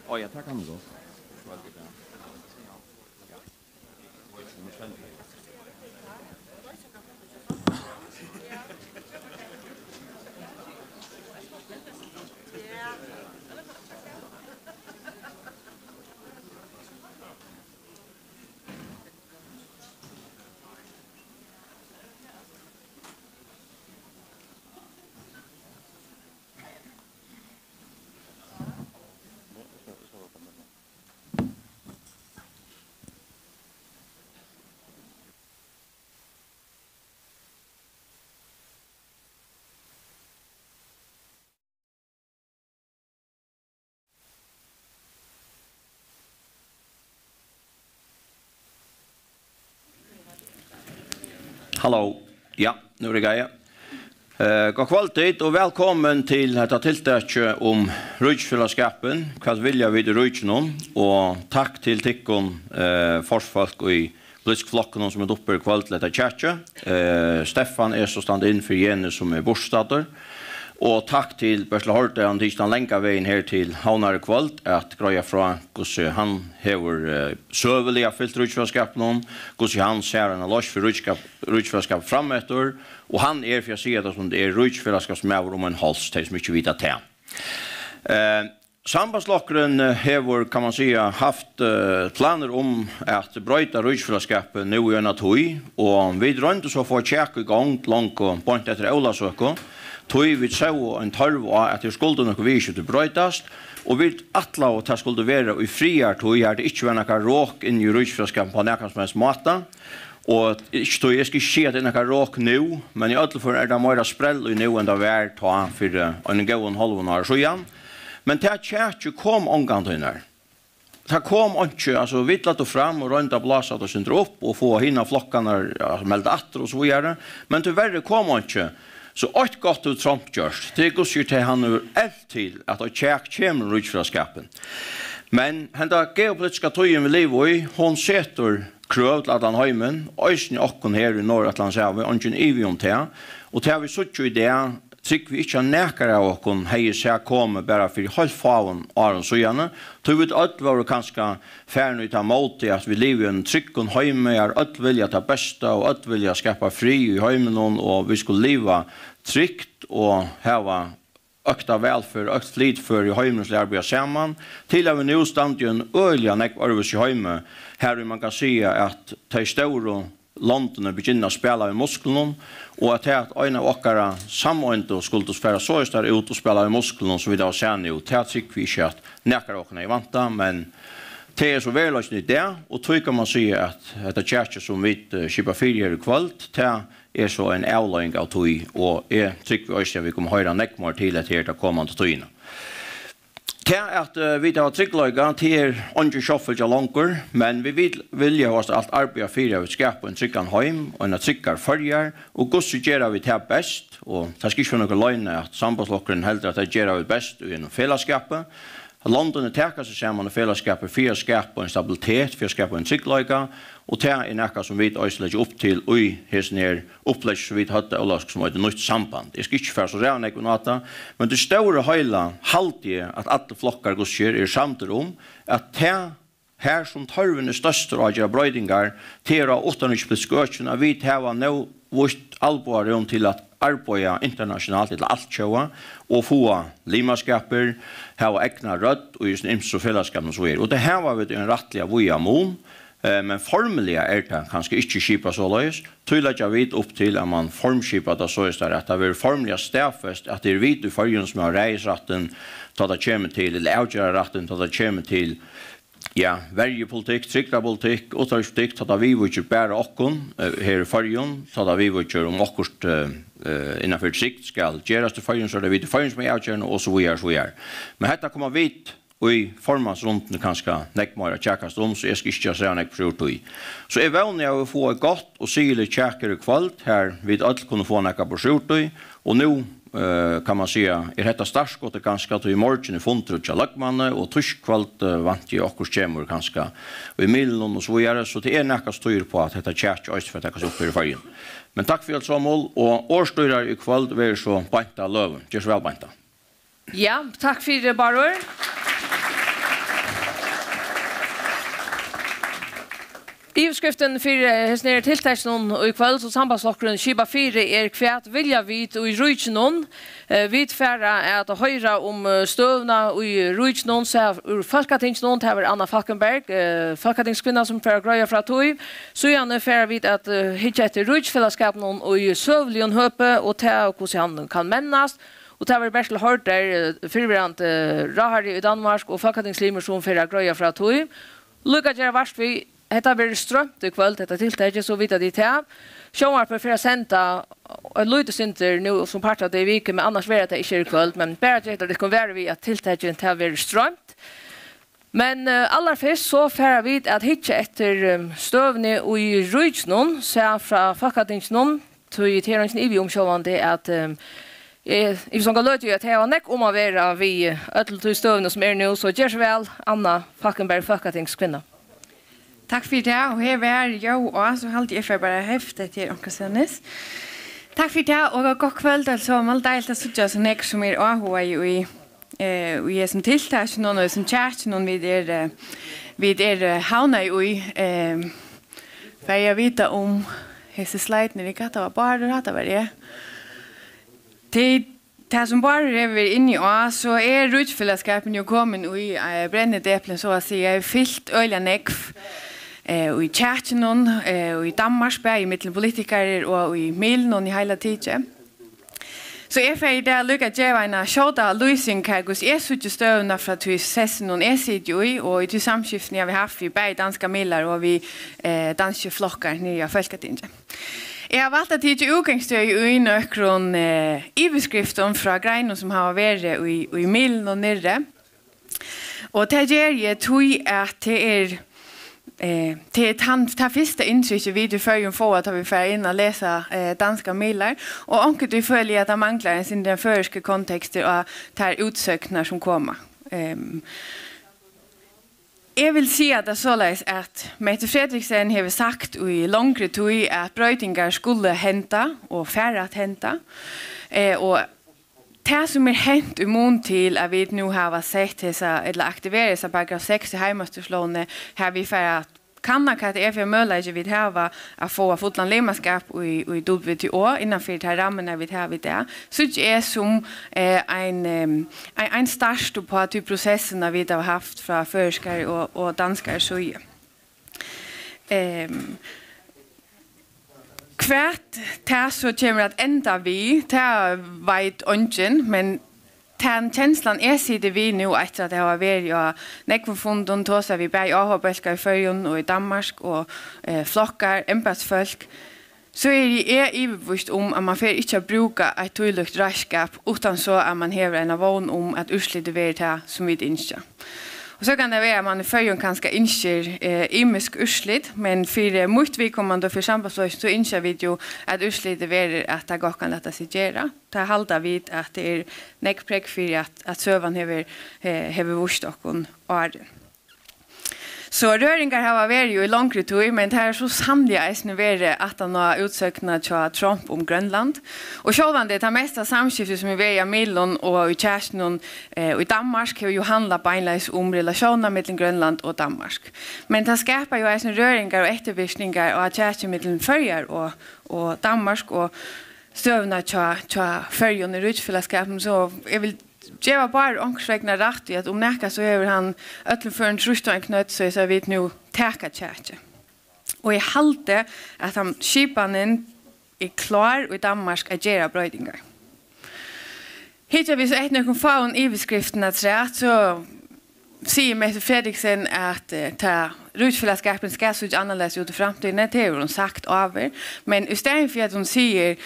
Ja, tack kan gå. Hallå. Ja, nu är det grejer. God kvalitet och välkommen till detta tilltaket om Rujfällskapen. Vad vill jag vid Rujnon och tack till Tikkon forsfolk och i Bliskflocken som är uppe i kvalitet detta chatcha. Stefan är så stand in för Jenny som är bostader. Och tack till Börsla Horte och Tisdagen Länkavägen här till Havnare kvalt att greja från hur han har söveliga fyllt Rujfällskapen hur han ser en loss för Rujfällskap framåt och han är för jag ser det som det är Rujfällskap som är om en hals det är så mycket vita te. Sambandslockren har kan man säga haft planer om att bryta Rujfällskapen nu i en atoj och vi drar inte så få checka igång långt och point efter Olasöko. Tog vi så en tarv att det skulle nog vi skulle brötas och vi attla och ta skulle vara i friar tog jag det inte var några råk in i Rujfällskapen på någon som helst måte och inte jag ska se det några råk nu men i alla fall är det mer spräll i nu än det var ta för en gång halvår så igen men det church kom omgångar det kom inte alltså vi lät fram och rönta blåsa och syntra upp och få hinna flockarna melda åter och så vidare men tyvärr kom inte. Så ett gott ut Trump görs. Det går ju till han nu till att ett check kommer Rujfällskapen. Men hända geopolitiska tojen vi lever i, hon sätter kröv till Atlantheimen, ösn och här i Norratlandshavet, och en evium till. Och till vi såg ju det, tycker vi inte näkare av och hej så kommer bara för halvfaven Aron så gärna. Tror vi att var kanske färn ut av mot att vi lever i en tryckon hemme är att vilja ta bästa och att vilja skapa fri i hemmen och vi skulle leva tryggt och ha ökta välfärd, ökt flit för i hemmens arbeta samman till av en nu stand ju en ölja nekvarvus i hemme här man kan se att ta stora London begynner att spela i musklerna och att en av åkara sammanhållande skulle spela så där ut och spela i musklerna så vi då ser nu till att vi inte att näkar åkarna i vanta men det är så väldigt det och tror kan man säga att det church som vi skipa fyra i kvalt det är så en avläggning av tog och jag tycker vi också vi kommer höra näckmar till att det kommer till togna. Det är att vi har trygglägga till under shuffle långkor men vi vill ju ha allt arbeta fyra ut skapa en tryggan hem och en tryggare följer och hur gör vi det bäst och det ska inte vara någon lögn att sambandslockaren heldur att det gör vi bäst i en fällskapet. London täcker sig samman i fällskapet för att skapa en stabilitet, för att skapa en trygglägga och det är något som vi också lägger upp till och i här upplägg så vi hade Olask som ett nytt samband. Det ska inte vara så redan ekonomata, men det stora hela halvtid att alla flockar går är samt om att det här som tarven är störst och gör brödingar till 8 skötterna vi har nu vårt allvar till att arbeta internationellt till allt showa och få limaskaper ha äkna rött och just ims och fällskap och så vidare. Och det här var vi en rättliga vojamon men formliga är det kanske inte skipa så lös tydligt jag vet upp till att man formskipar det så är det att det är formliga stäffest att det är vid i förrjun som har rejsratten ta det kommer till eller avgöra rätten ta det kommer till ja, värjepolitik, trygglapolitik, återpolitik, ta vi vilket bära okkon här i förrjun, ta vi vilket om okkort innanför sikt ska göras till förrjun så är det vid förrjun som är avgörande och så vidare. Men detta kommer vid och i formans runt kanske näckmara tjäkast om så jag ska inte säga näck för i. Så är vanligt att få ett gott och syrligt tjäkare kvalt här vid att kunna få näcka på skjortoj och nu kan man säga är detta startskottet ganska att i morgon i Fontrutja Lackmanne och tyskvalt vant ju också kämmer ganska och i Milnon och så vidare så det är näka styr på att detta tjärt öst för att täckas upp i färgen. Men tack för allt sammål och årstyrar i kvalt vi är så banta löven. Gör så väl banta. Ja, tack för det Baror. Ivskriften för hesnere tilltäcknon och ikväll så sambandslockren Kiba 4 kvärt vilja vid och i rujtnon vid färra att höra om stövna och i rujtnon så ur Folketingsnon till Anna Falkenberg Folketingskvinna som för greja fra tog så gärna för vid att hitta ett rujtfällskapnon och i sövlion höpe och ta och hur han kan männas. Och det var Bertil Hort där förvirrant Rahari i Danmark och Folketingslimer som för greja fra tog. Lukka gärna vars vi hetta blir strømt i kveld, detta tiltak, så vidt de til. Sjånvarper for å sende et lydesinter nå som part av det i viken, men annars vil det ikke i kveld. Men bare det kan være vi at tiltaket til å være strømt. Men aller først så får vi at hitje etter støvne og i rujtsnån, så fra Folketingsnån, til i Terrensen i omkjøvende det at jeg som kan løte jo at jeg har nekk om å være vi ødel støvne som nå, så gjør så vel Anna Falkenberg, Folketingskvinna. Takk for det, og her er jeg også, så halte jeg for bare heftet til Anka Sennes. Takk for det, og god kveld, altså, mal deilt å sitte som jeg som AHA i som tiltak, noen og som kjært, noen vi havna i, for jeg vet om hese sleitene, vi kan ta bare det var det. Det som bare er inne i oss, så rutfellesskapen jo kommet i brennedeplen, så å si, jeg fyllt øyla nekv, og i Tjertjenon, og i Danmarksberg, i mittelpolitikere, og i Milnon i hele tiden. Så jeg får i det lykke gjøre en kjøda løsning her, hos jeg sitter støvende fra sessen, og jeg sitter jo i, og i til samskiften jeg har haft vi bare danske miller, og vi danske flokker nere i Folketinget. Jeg har valgt at det til utgangsstøy i nøkron iveskriften fra Greino som har vært i Milnon og nere. Og det gjør jeg tog at det det första intrycket vi du för få att vi får in och läsa danska mailar och onkel du följer att det manglar en sin den förska kontexter och tar utsöknar som kommer. Jag vill säga att det således att Mette Fredriksen har sagt i långre tid att brötingar skulle hända och färre att hända. Och det som hänt i mån till att vi nu har sett dessa eller aktiverat sig paragraf 6 i hemmasterslånet har vi för att kanna att det är för möjlighet vi har att få fotland lemmaskap i WTO innanför det här rammarna vi har vid det. Så det är som en start på att processerna vi har haft från forskare och danskar så Kvärt det så kommer att ända vi det vet ungen men den känslan sitter vi nu efter att det har varit ja nekvofunden så vi bei AHBska i Färjön och i Danmark och flockar embassfolk så är övervist om att man får inte bruka ett tydligt redskap utan så att man har en vån om att ursluta det som vi inte. Och så kan det vara att man i Färjön kanske inser imisk urslit, men för motvidkommande för sambandslost så inser vi ju att urslit är att det går kan låta sig göra. Det halda vid att det är näckpräck för att sövan har vurst och åren. Så röringar har varit ju i långre tid, men det är så sannolikt att han har utsöknat till Trump om Grönland. Och självande det mesta samskiftet som är i Milnon och i Tjertjenon och i Danmark har ju handlat beinleis om relationer mellan Grönland och Danmark. Men det skapar ju röringar och eftervirkningar och Tjertjenon mellan Färjön och Danmark och stövna till Färjön i rutfällskapen så jag vill det var bara omkring rätt i att om näka så är han öll för en trustan knöt så vet nu täcka tjärche. Och jag halte att han skipanen är klar och i Danmark att göra brödingar. Hittar vi så ett någon faun i beskriften att så säger Mette Fredriksen att ta rutfällskapen ska så annorlunda ut i framtiden det har hon sagt över men istället för att hon säger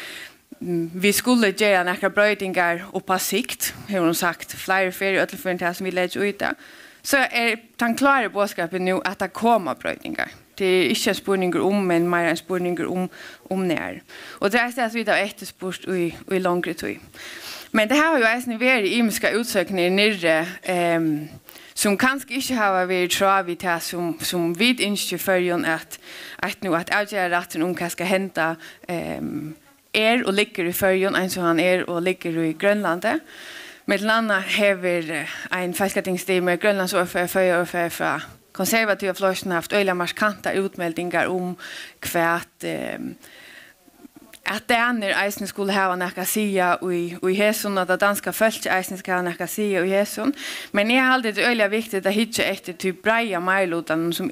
vi skulle göra några brödingar och på sikt, har hon sagt, flera ferier och för det som vi lägger ut där. Så är den klara budskapen nu att det kommer brödingar. Det är inte en spurning om, men mer en spurning om när. Och det är det som vi har efterspurt i långre tid. Men det här har ju även varit imiska utsökningar nere som kanske inte har varit travet här som vid inte förrän att avgöra rätten om vad ska hända och ligger i Färjön, en som han och ligger i Grönlandet. Med landa har en folketingsstemme Grönlands ordfører fra konservativa fløyen har haft øyla markanta utmeldingar om kvært at daner eisen skulle hava nekka sia i Hesun, at det danska folk eisen skal hava nekka sia i Hesun. Men jeg har aldrig øyla viktig at hitje etter typ breia meilotan som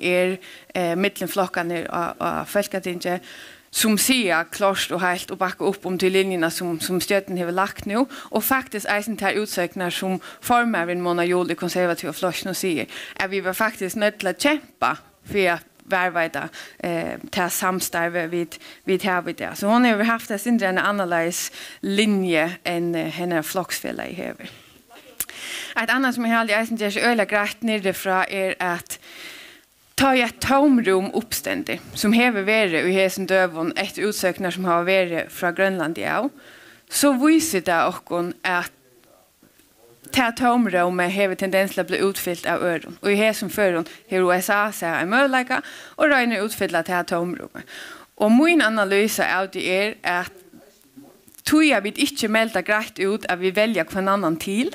mittenflokkane og folketinget, som sier klart og helt og bakker opp om de linjerna som støtten har lagt nå, og faktisk eisen tar utsøkner som formeren Mona Jol i konservativa flosjen og sier, at vi var faktisk nødt til å kjempe for at verveida til samstarve vid her vid det. Så hun har haft en annerledes linje enn henne floksfella i hever. Et annet som jeg har eisen gjør seg øyla greit nirifra at ta i et tomrum oppstendig, som hever vært i hesen døvun etter utsøkner som har vært fra Grønland i av, så viser det okkon at ta tomrummet hever tendens til å bli utfyllt av øren. Og i hesen føren har USA seg en møleika og røyner utfyllt av ta tomrummet. Og min analyse av det at tror jeg vi ikke melder greit ut at vi velger hver annan til,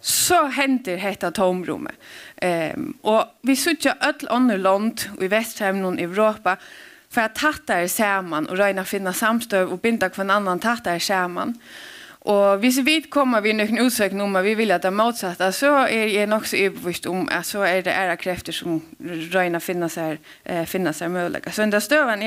så hender dette tomrummet. Og vi sitter alle andre land i Vestheim i Europa for at tattar sammen og røyner finne samstøv og binda hver annan tattar sammen. Og hvis vi kommer vi noen utsøkning om at vi vil at det motsatte, så jeg nok så overbevist om at så det ære krefter som røyner finne seg mulig. Så den støven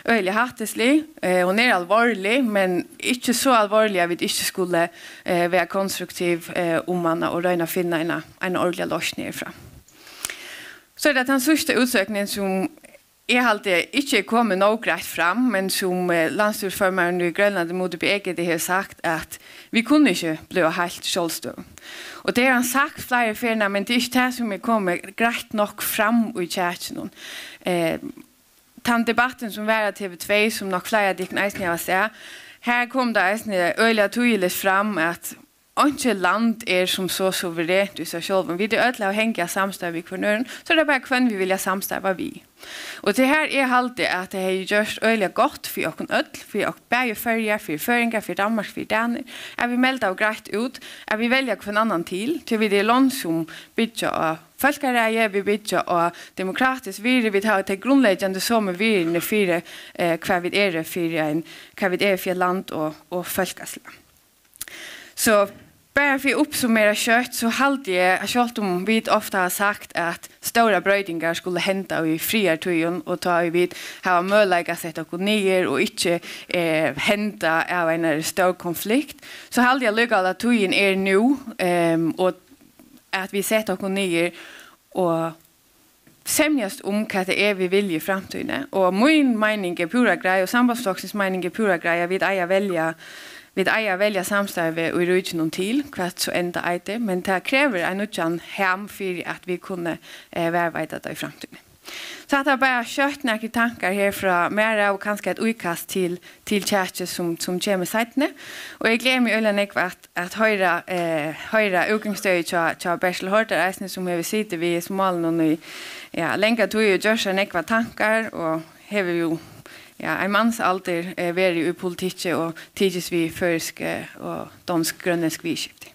øyelig hatteslig, og alvorlig, men ikke så alvorlig at vi ikke skulle være konstruktiv om man og røyner finne en ordentlig løsning fra. Så det den sørste utsøkningen som jeg har ikke kommet noe greit fram, men som landsstyrsformeren i Grønland Mode Begge har sagt at vi kunne ikke bli helt selvstøv. Og det har han sagt flere ferner, men det ikke det som er kommet greit nok fram i kjærkjen. Den debatten som var av TV2, som nok flere av dikken eisen har sett, her kom det eisen øyelig tydelig fram at ikke land som så suverent i seg selv. Vi er ødelig avhengig av samstarve i kvarnøren, så det bare hvem vi vil samstarve vi. Og det her alltid at det har gjort øyelig godt for åkken ødel, for åkken bæge førjer, for føringer, for Danmark, for Daner. At vi melder av greit ut, at vi velger hver annan til vi det land som bygger av folkereie, vi bygger av demokratisk virre, vi tar til grunnleggende som virrene for hva vi for land og folkeslag. Så bare for å oppsummere kjøtt, så halte jeg, selv om vi ofte har sagt at store brøydinger skulle hente i friere tøyen, og ta i vidt ha mulighet å sette oss nye, og ikke hente av en stor konflikt, så halte jeg lykke at tøyen nå, og at vi setter oss nye, og semjast om hva det vi vil i fremtiden. Og min mening pura grei, og sambandsfloksens mening pura grei, vi velja samstarve og rydde noen til, hvert så enda det, men det krever en utjan hem for at vi kunne verveide det i fremtiden. Så det bare kjøtt noen tanker herfra mer og kanskje et utkast til kjærke som kommer seitene. Og jeg gleder meg øyne at høyre utgangsstøy til Bersel Horter Eisne som har sittet ved Somalen og lenge tog og gjør seg noen tanker og har jo en manns alder vært i politikk og tidligere vi førsk og dansk grønnesk vidskifte.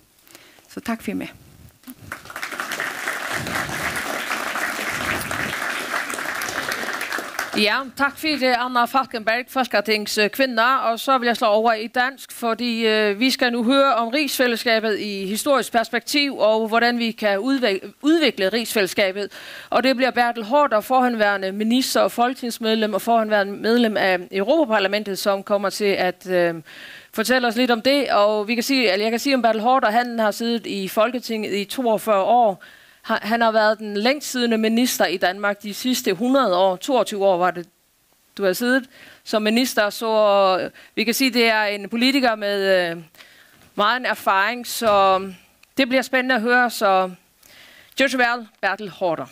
Så takk for meg. Ja, takk for Anna Falkenberg, Folketingskvinne, og så vil jeg slå over i dansk, fordi vi skal nu høre om rigsfællesskabet i historisk perspektiv, og hvordan vi kan udvikle rigsfællesskabet. Og det bliver Bertel Haarder, forhenværende minister og folketingsmedlem, og forhenværende medlem af Europaparlamentet, som kommer til at fortælle os lidt om det. Og jeg kan sige om Bertel Haarder, han har siddet i Folketinget i 42 år, Han har været den længstsiddende minister i Danmark de sidste 100 år. 22 år var det, du har siddet som minister. Så vi kan sige, det er en politiker med meget erfaring. Så det bliver spændende at høre. Så Jøssevel, Bertel Haarder.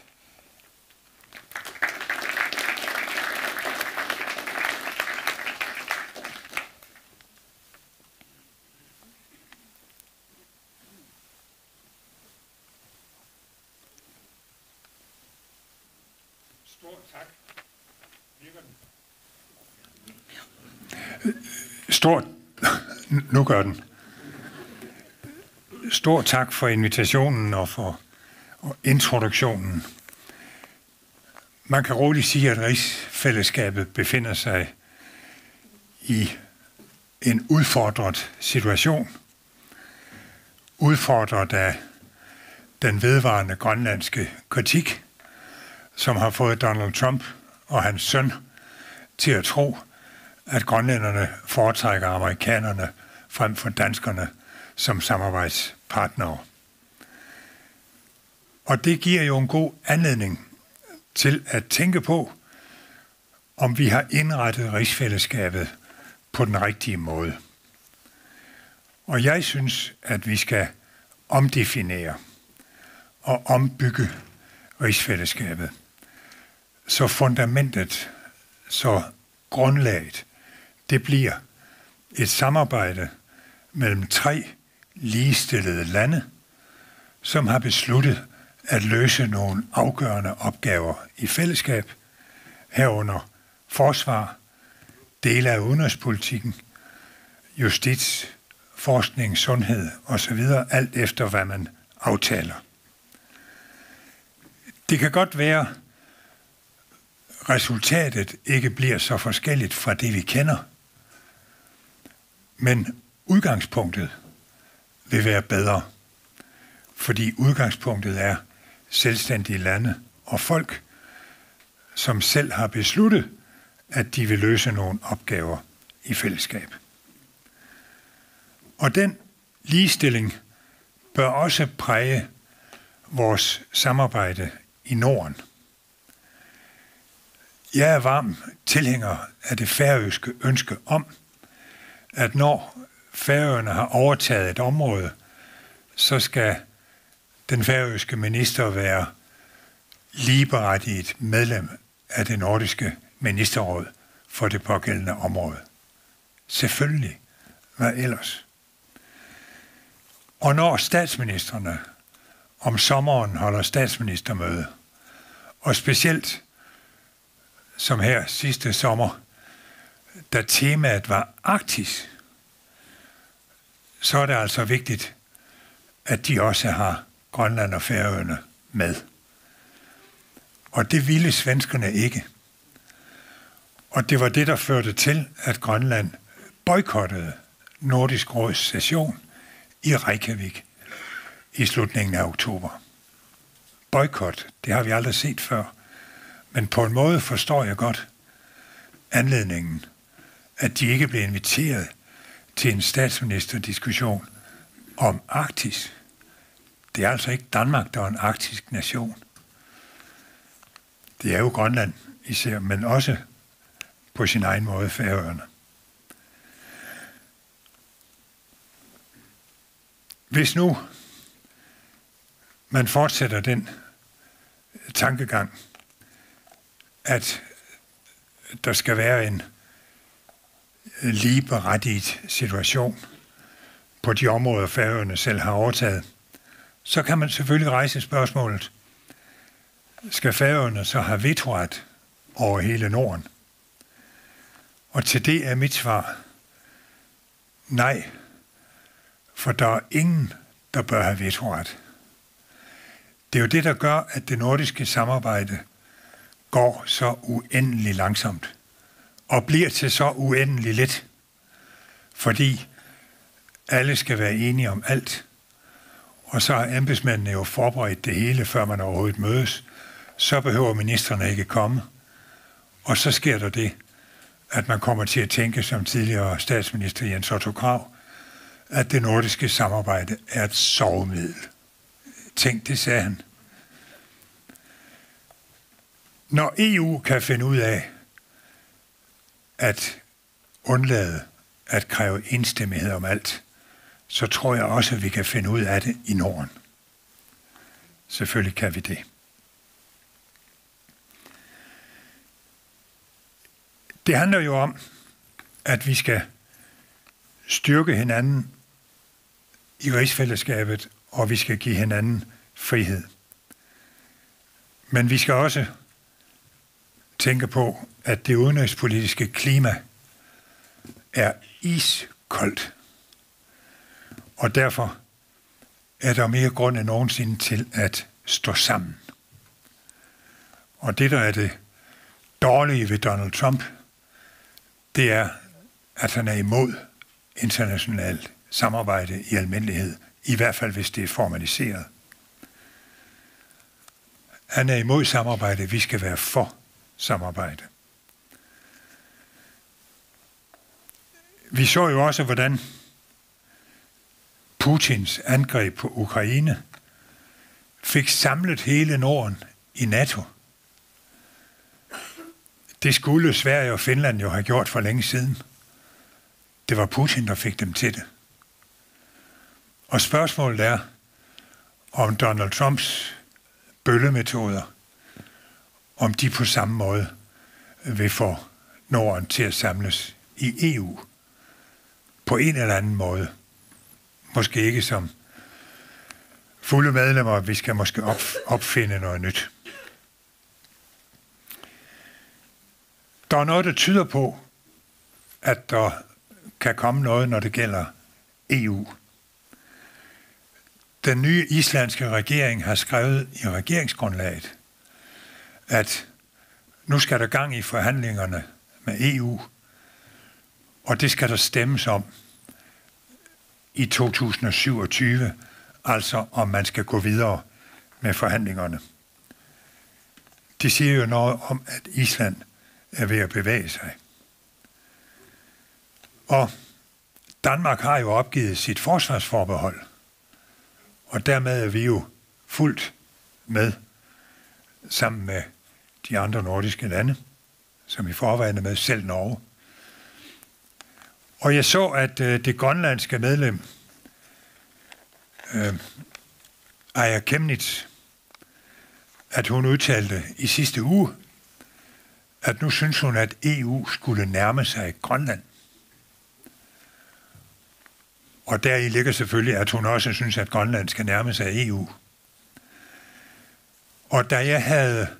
Nu gør den. Stor tak for invitationen og for introduktionen. Man kan roligt sige, at rigsfællesskabet befinder sig i en udfordret situation. Udfordret af den vedvarende grønlandske kritik, som har fået Donald Trump og hans søn til at tro, at grønlænderne foretrækker amerikanerne frem for danskerne som samarbejdspartnere. Og det giver jo en god anledning til at tænke på, om vi har indrettet rigsfællesskabet på den rigtige måde. Og jeg synes, at vi skal omdefinere og ombygge rigsfællesskabet, så fundamentet, så grundlaget, det bliver et samarbejde mellem 3 ligestillede lande, som har besluttet at løse nogle afgørende opgaver i fællesskab, herunder forsvar, dele af udenrigspolitikken, justits, forskning, sundhed osv., alt efter hvad man aftaler. Det kan godt være, resultatet ikke bliver så forskelligt fra det, vi kender, men udgangspunktet vil være bedre, fordi udgangspunktet er selvstændige lande og folk, som selv har besluttet, at de vil løse nogle opgaver i fællesskab. Og den ligestilling bør også præge vores samarbejde i Norden. Jeg er varm tilhænger af det færøske ønske om, at når Færøerne har overtaget et område, så skal den færøske minister være ligeberettiget medlem af det nordiske ministerråd for det pågældende område. Selvfølgelig. Hvad ellers? Og når statsministrene om sommeren holder statsministermøde, og specielt som her sidste sommer, da temaet var Arktis, så er det altså vigtigt, at de også har Grønland og Færøerne med. Og det ville svenskerne ikke. Og det var det, der førte til, at Grønland boykottede Nordisk Råds session i Reykjavik i slutningen af oktober. Boykot, det har vi aldrig set før. Men på en måde forstår jeg godt anledningen, at de ikke blev inviteret til en statsministerdiskussion om Arktis. Det er altså ikke Danmark, der er en arktisk nation. Det er jo Grønland især, men også på sin egen måde Færøerne. Hvis nu man fortsætter den tankegang, at der skal være en ligeberettiget situation på de områder, Færøerne selv har overtaget, så kan man selvfølgelig rejse spørgsmålet, skal Færøerne så have vetoret over hele Norden? Og til det er mit svar, nej, for der er ingen, der bør have vetoret. Det er jo det, der gør, at det nordiske samarbejde går så uendelig langsomt og bliver til så uendelig let, fordi alle skal være enige om alt, og så har embedsmændene jo forberedt det hele, før man overhovedet mødes, så behøver ministrene ikke komme, og så sker der det, at man kommer til at tænke som tidligere statsminister Jens Otto Krag, at det nordiske samarbejde er et sovemiddel. Tænk, det sagde han. Når EU kan finde ud af at undlade at kræve enstemmighed om alt, så tror jeg også, at vi kan finde ud af det i Norden. Selvfølgelig kan vi det. Det handler jo om, at vi skal styrke hinanden i rigsfællesskabet, og vi skal give hinanden frihed. Men vi skal også tænke på, at det udenrigspolitiske klima er iskoldt. Og derfor er der mere grund end nogensinde til at stå sammen. Og det, der er det dårlige ved Donald Trump, det er, at han er imod internationalt samarbejde i almindelighed, i hvert fald hvis det er formaliseret. Han er imod samarbejde, vi skal være for samarbejde. Vi så jo også, hvordan Putins angreb på Ukraine fik samlet hele Norden i NATO. Det skulle Sverige og Finland jo have gjort for længe siden. Det var Putin, der fik dem til det. Og spørgsmålet er, om Donald Trumps bøllemetoder, om de på samme måde vil få Norden til at samles i EU på en eller anden måde. Måske ikke som fulde medlemmer, vi skal måske opfinde noget nyt. Der er noget, der tyder på, at der kan komme noget, når det gælder EU. Den nye islandske regering har skrevet i regeringsgrundlaget, at nu skal der gang i forhandlingerne med EU, og det skal der stemmes om i 2027, altså om man skal gå videre med forhandlingerne. Det siger jo noget om, at Island er ved at bevæge sig. Og Danmark har jo opgivet sit forsvarsforbehold, og dermed er vi jo fuldt med sammen med de andre nordiske lande, som i forvejen er med, selv Norge. Og jeg så, at det grønlandske medlem, Aya Chemnitz, at hun udtalte i sidste uge, at nu synes hun, at EU skulle nærme sig Grønland. Og deri ligger selvfølgelig, at hun også synes, at Grønland skal nærme sig EU. Og da jeg havde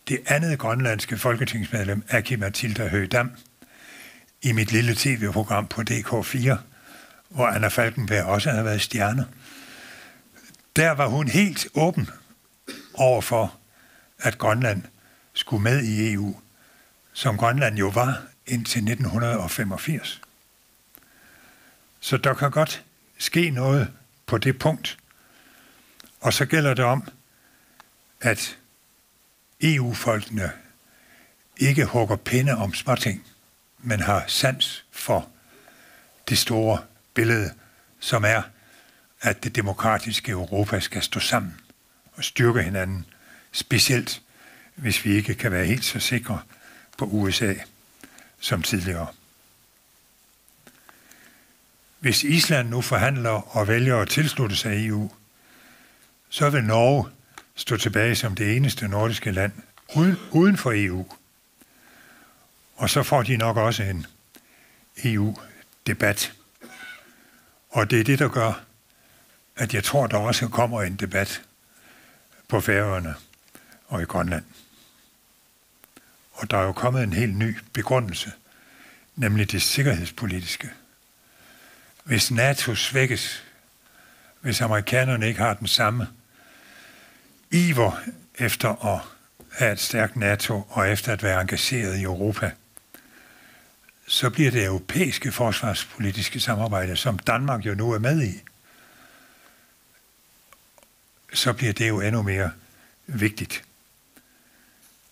det andet grønlandske folketingsmedlem, Aki-Matilda Høgh-Dam, i mit lille tv-program på DK4, hvor Anna Falkenberg også havde været stjerne, der var hun helt åben overfor, at Grønland skulle med i EU, som Grønland jo var indtil 1985. Så der kan godt ske noget på det punkt. Og så gælder det om, at EU-folkene ikke hugger pinde om småting, men har sans for det store billede, som er, at det demokratiske Europa skal stå sammen og styrke hinanden, specielt hvis vi ikke kan være helt så sikre på USA som tidligere. Hvis Island nu forhandler og vælger at tilslutte sig EU, så vil Norge stå tilbage som det eneste nordiske land uden for EU. Og så får de nok også en EU-debat. Og det er det, der gør, at jeg tror, der også kommer en debat på Færøerne og i Grønland. Og der er jo kommet en helt ny begrundelse, nemlig det sikkerhedspolitiske. Hvis NATO svækkes, hvis amerikanerne ikke har den samme iver efter at have et stærkt NATO og efter at være engageret i Europa, så bliver det europæiske forsvarspolitiske samarbejde, som Danmark jo nu er med i, så bliver det jo endnu mere vigtigt.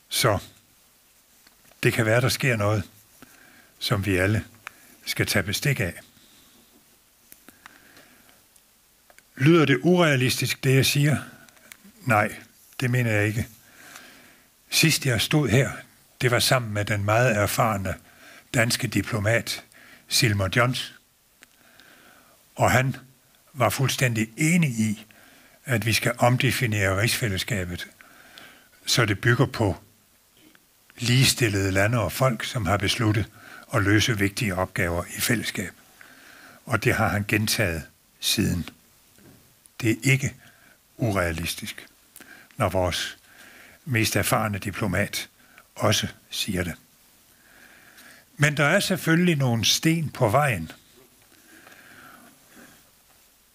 Så det kan være, der sker noget, som vi alle skal tage bestik af. Lyder det urealistisk, det jeg siger? Nej, det mener jeg ikke. Sidst jeg stod her, det var sammen med den meget erfarne danske diplomat Silmer Johns. Og han var fuldstændig enig i, at vi skal omdefinere rigsfællesskabet, så det bygger på ligestillede lande og folk, som har besluttet at løse vigtige opgaver i fællesskab. Og det har han gentaget siden. Det er ikke urealistisk, når vores mest erfarne diplomat også siger det. Men der er selvfølgelig nogle sten på vejen.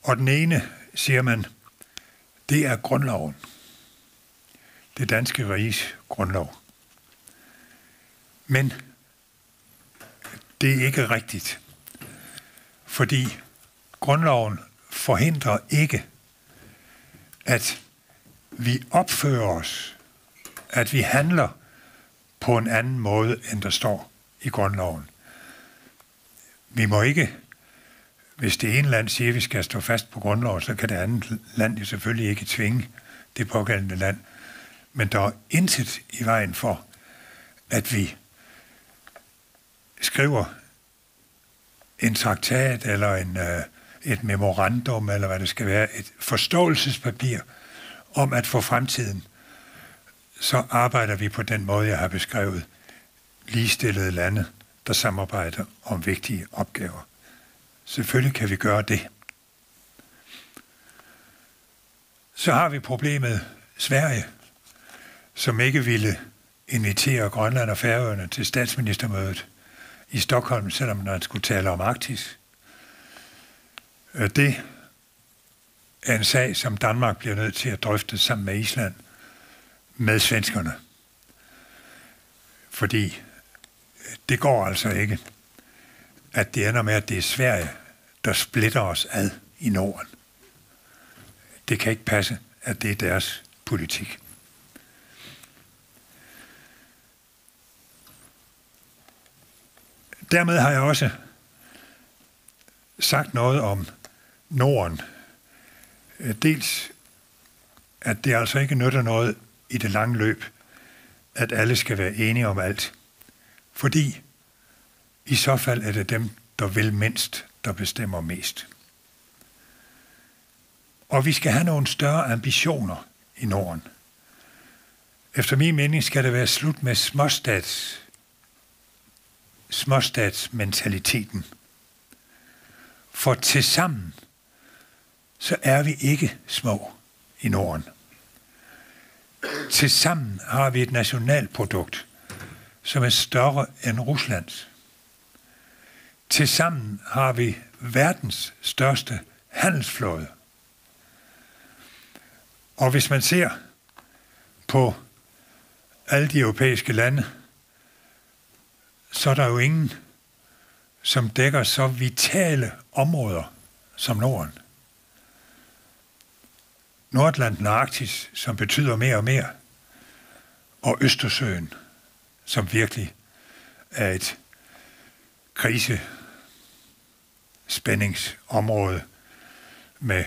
Og den ene, siger man, det er grundloven. det danske riges grundlov. Men det er ikke rigtigt, fordi grundloven forhindrer ikke, at vi opfører os, at vi handler på en anden måde, end der står i grundloven. Vi må ikke, hvis det ene land siger, at vi skal stå fast på grundloven, så kan det andet land jo selvfølgelig ikke tvinge det pågældende land. Men der er intet i vejen for, at vi skriver en traktat eller et memorandum, eller hvad det skal være, et forståelsespapir om, at for fremtiden, så arbejder vi på den måde, jeg har beskrevet, ligestillede lande, der samarbejder om vigtige opgaver. Selvfølgelig kan vi gøre det. Så har vi problemet Sverige, som ikke ville invitere Grønland og Færøerne til statsministermødet i Stockholm, selvom man skulle tale om Arktis. Det er en sag, som Danmark bliver nødt til at drøfte sammen med Island, med svenskerne. Fordi det går altså ikke, at det ender med, at det er Sverige, der splitter os ad i Norden. Det kan ikke passe, at det er deres politik. Dermed har jeg også sagt noget om Norden. Dels, at det altså ikke nytter noget i det lange løb, at alle skal være enige om alt. Fordi i så fald er det dem, der vil mindst, der bestemmer mest. Og vi skal have nogle større ambitioner i Norden. Efter min mening skal det være slut med småstatsmentaliteten. For tilsammen, så er vi ikke små i Norden. Tilsammen har vi et nationalprodukt, som er større end Ruslands. Tilsammen har vi verdens største handelsflåde. Og hvis man ser på alle de europæiske lande, så er der jo ingen, som dækker så vitale områder som Norden. Nordatlanten og Arktis, som betyder mere og mere, og Østersøen, som virkelig er et krisespændingsområde med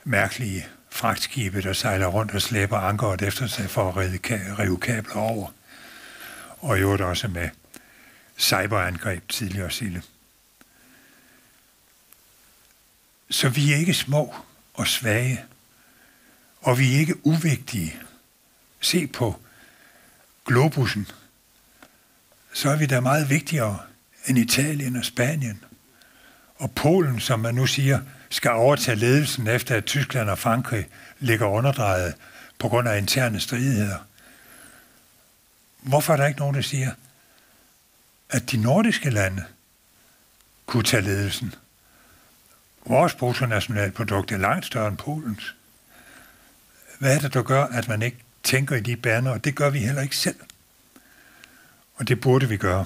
mærkelige fragtskibe, der sejler rundt og slæber ankeret efter sig for at rive kabler over, og i øvrigt også med cyberangreb tidligere Sille. Så vi er ikke små og svage, og vi er ikke uvigtige. Se på globussen, så er vi da meget vigtigere end Italien og Spanien. Og Polen, som man nu siger, skal overtage ledelsen efter, at Tyskland og Frankrig ligger underdrejet på grund af interne stridigheder. Hvorfor er der ikke nogen, der siger, at de nordiske lande kunne tage ledelsen? Vores bruttonationalprodukt er langt større end Polens. Hvad er det, der gør, at man ikke tænker i de baner? Og det gør vi heller ikke selv. Og det burde vi gøre.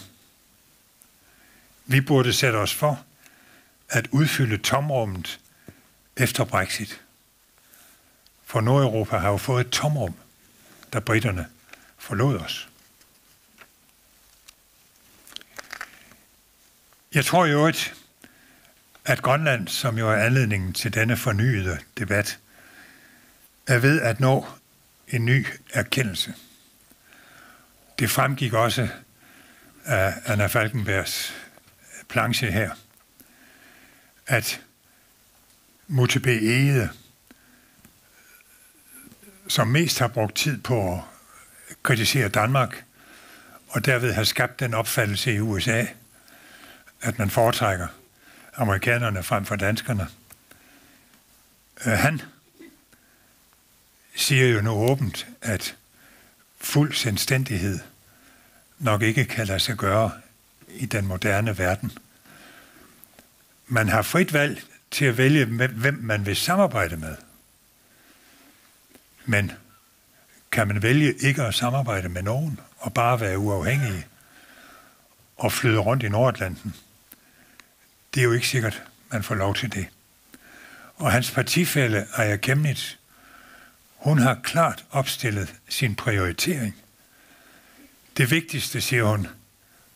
Vi burde sætte os for at udfylde tomrummet efter Brexit. For Nordeuropa har jo fået et tomrum, da briterne forlod os. Jeg tror jo, at Grønland, som jo er anledningen til denne fornyede debat, er ved at nå en ny erkendelse. Det fremgik også af Anna Falkenbergs planche her, at Mutebe Egede, som mest har brugt tid på at kritisere Danmark, og derved har skabt den opfattelse i USA, at man foretrækker amerikanerne frem for danskerne. Han siger jo nu åbent, at fuld selvstændighed nok ikke kan lade sig gøre i den moderne verden. Man har frit valg til at vælge, hvem man vil samarbejde med. Men kan man vælge ikke at samarbejde med nogen og bare være uafhængige og flyde rundt i Nordatlanten. Det er jo ikke sikkert, man får lov til det. Og hans partifælle Aya Chemnitz, hun har klart opstillet sin prioritering. Det vigtigste, siger hun,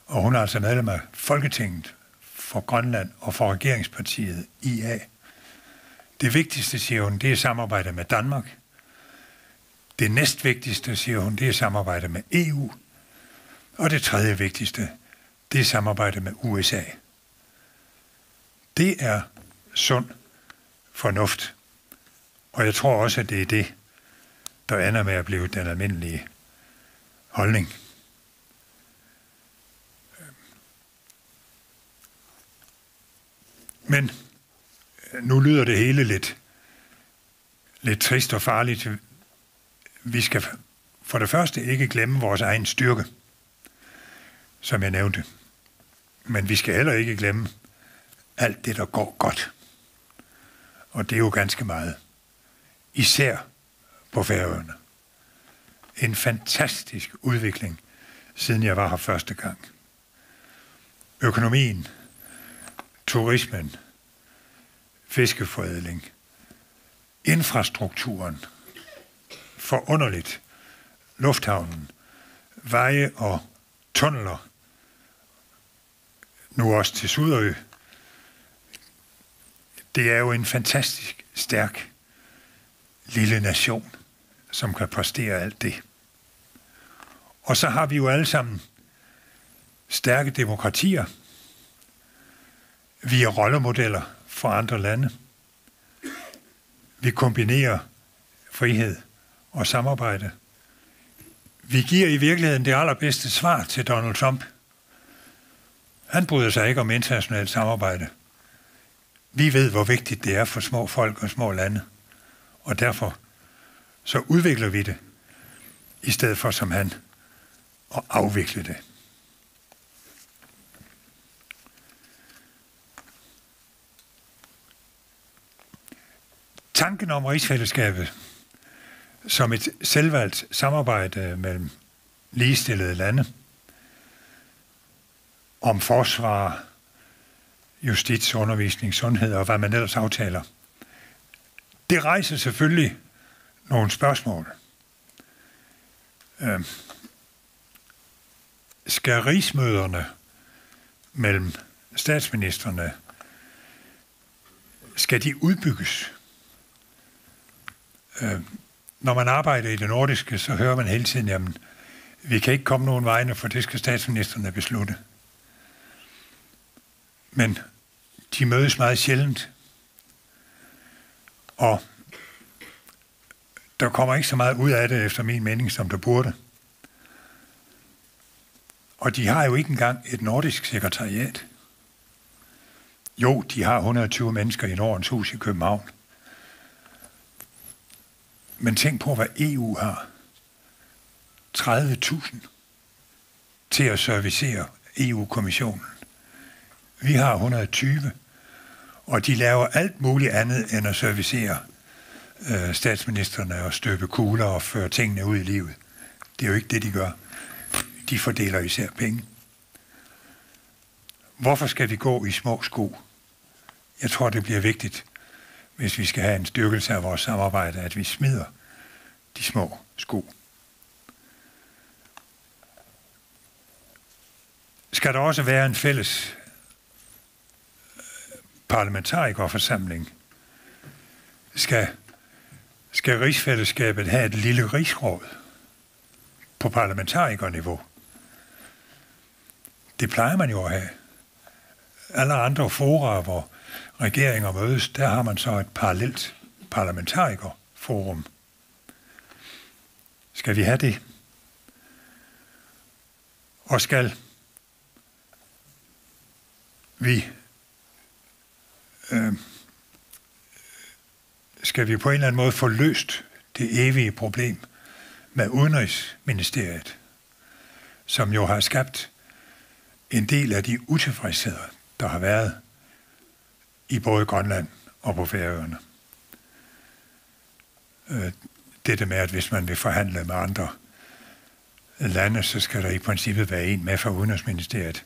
og hun er altså medlem af Folketinget for Grønland og for regeringspartiet IA. Det vigtigste, siger hun, det er samarbejde med Danmark. Det næstvigtigste, siger hun, det er samarbejde med EU. Og det tredje vigtigste, det er samarbejde med USA. Det er sund fornuft. Og jeg tror også, at det er det, der ender med at blive den almindelige holdning. Men nu lyder det hele lidt trist og farligt. Vi skal for det første ikke glemme vores egen styrke, som jeg nævnte. Men vi skal heller ikke glemme alt det, der går godt. Og det er jo ganske meget. Især på Færøerne. En fantastisk udvikling, siden jeg var her første gang. Økonomien, turismen, fiskeforædling, infrastrukturen, forunderligt, lufthavnen, veje og tunneler, nu også til Suderø. Det er jo en fantastisk stærk lille nation, som kan præstere alt det. Og så har vi jo alle sammen stærke demokratier. Vi er rollemodeller for andre lande. Vi kombinerer frihed og samarbejde. Vi giver i virkeligheden det allerbedste svar til Donald Trump. Han bryder sig ikke om internationalt samarbejde. Vi ved, hvor vigtigt det er for små folk og små lande. Og derfor så udvikler vi det, i stedet for som han, at afvikle det. Tanken om rigsfællesskabet som et selvvalgt samarbejde mellem ligestillede lande om forsvar, justits, undervisning, sundhed og hvad man ellers aftaler, det rejser selvfølgelig nogle spørgsmål. Skal rigsmøderne mellem statsministerne, skal de udbygges? Når man arbejder i det nordiske, så hører man hele tiden, jamen, vi kan ikke komme nogen vegne, for det skal statsministerne beslutte. Men de mødes meget sjældent, og der kommer ikke så meget ud af det, efter min mening, som der burde. Og de har jo ikke engang et nordisk sekretariat. Jo, de har 120 mennesker i Nordens Hus i København. Men tænk på, hvad EU har. 30.000 til at servicere EU-kommissionen. Vi har 120, og de laver alt muligt andet end at servicere statsministerne og støbe kugler og føre tingene ud i livet. Det er jo ikke det, de gør. De fordeler især penge. Hvorfor skal vi gå i små sko? Jeg tror, det bliver vigtigt, hvis vi skal have en styrkelse af vores samarbejde, at vi smider de små sko. Skal der også være en fælles parlamentarikerforsamling? Skal rigsfællesskabet have et lille rigsråd på parlamentarikerniveau? Det plejer man jo at have. Alle andre fora, hvor regeringer mødes, der har man så et parallelt parlamentarikerforum. Skal vi have det? Og skal vi på en eller anden måde få løst det evige problem med Udenrigsministeriet, som jo har skabt en del af de utilfredsheder, der har været i både Grønland og på Færøerne. dette med, at hvis man vil forhandle med andre lande, så skal der i princippet være en med fra Udenrigsministeriet.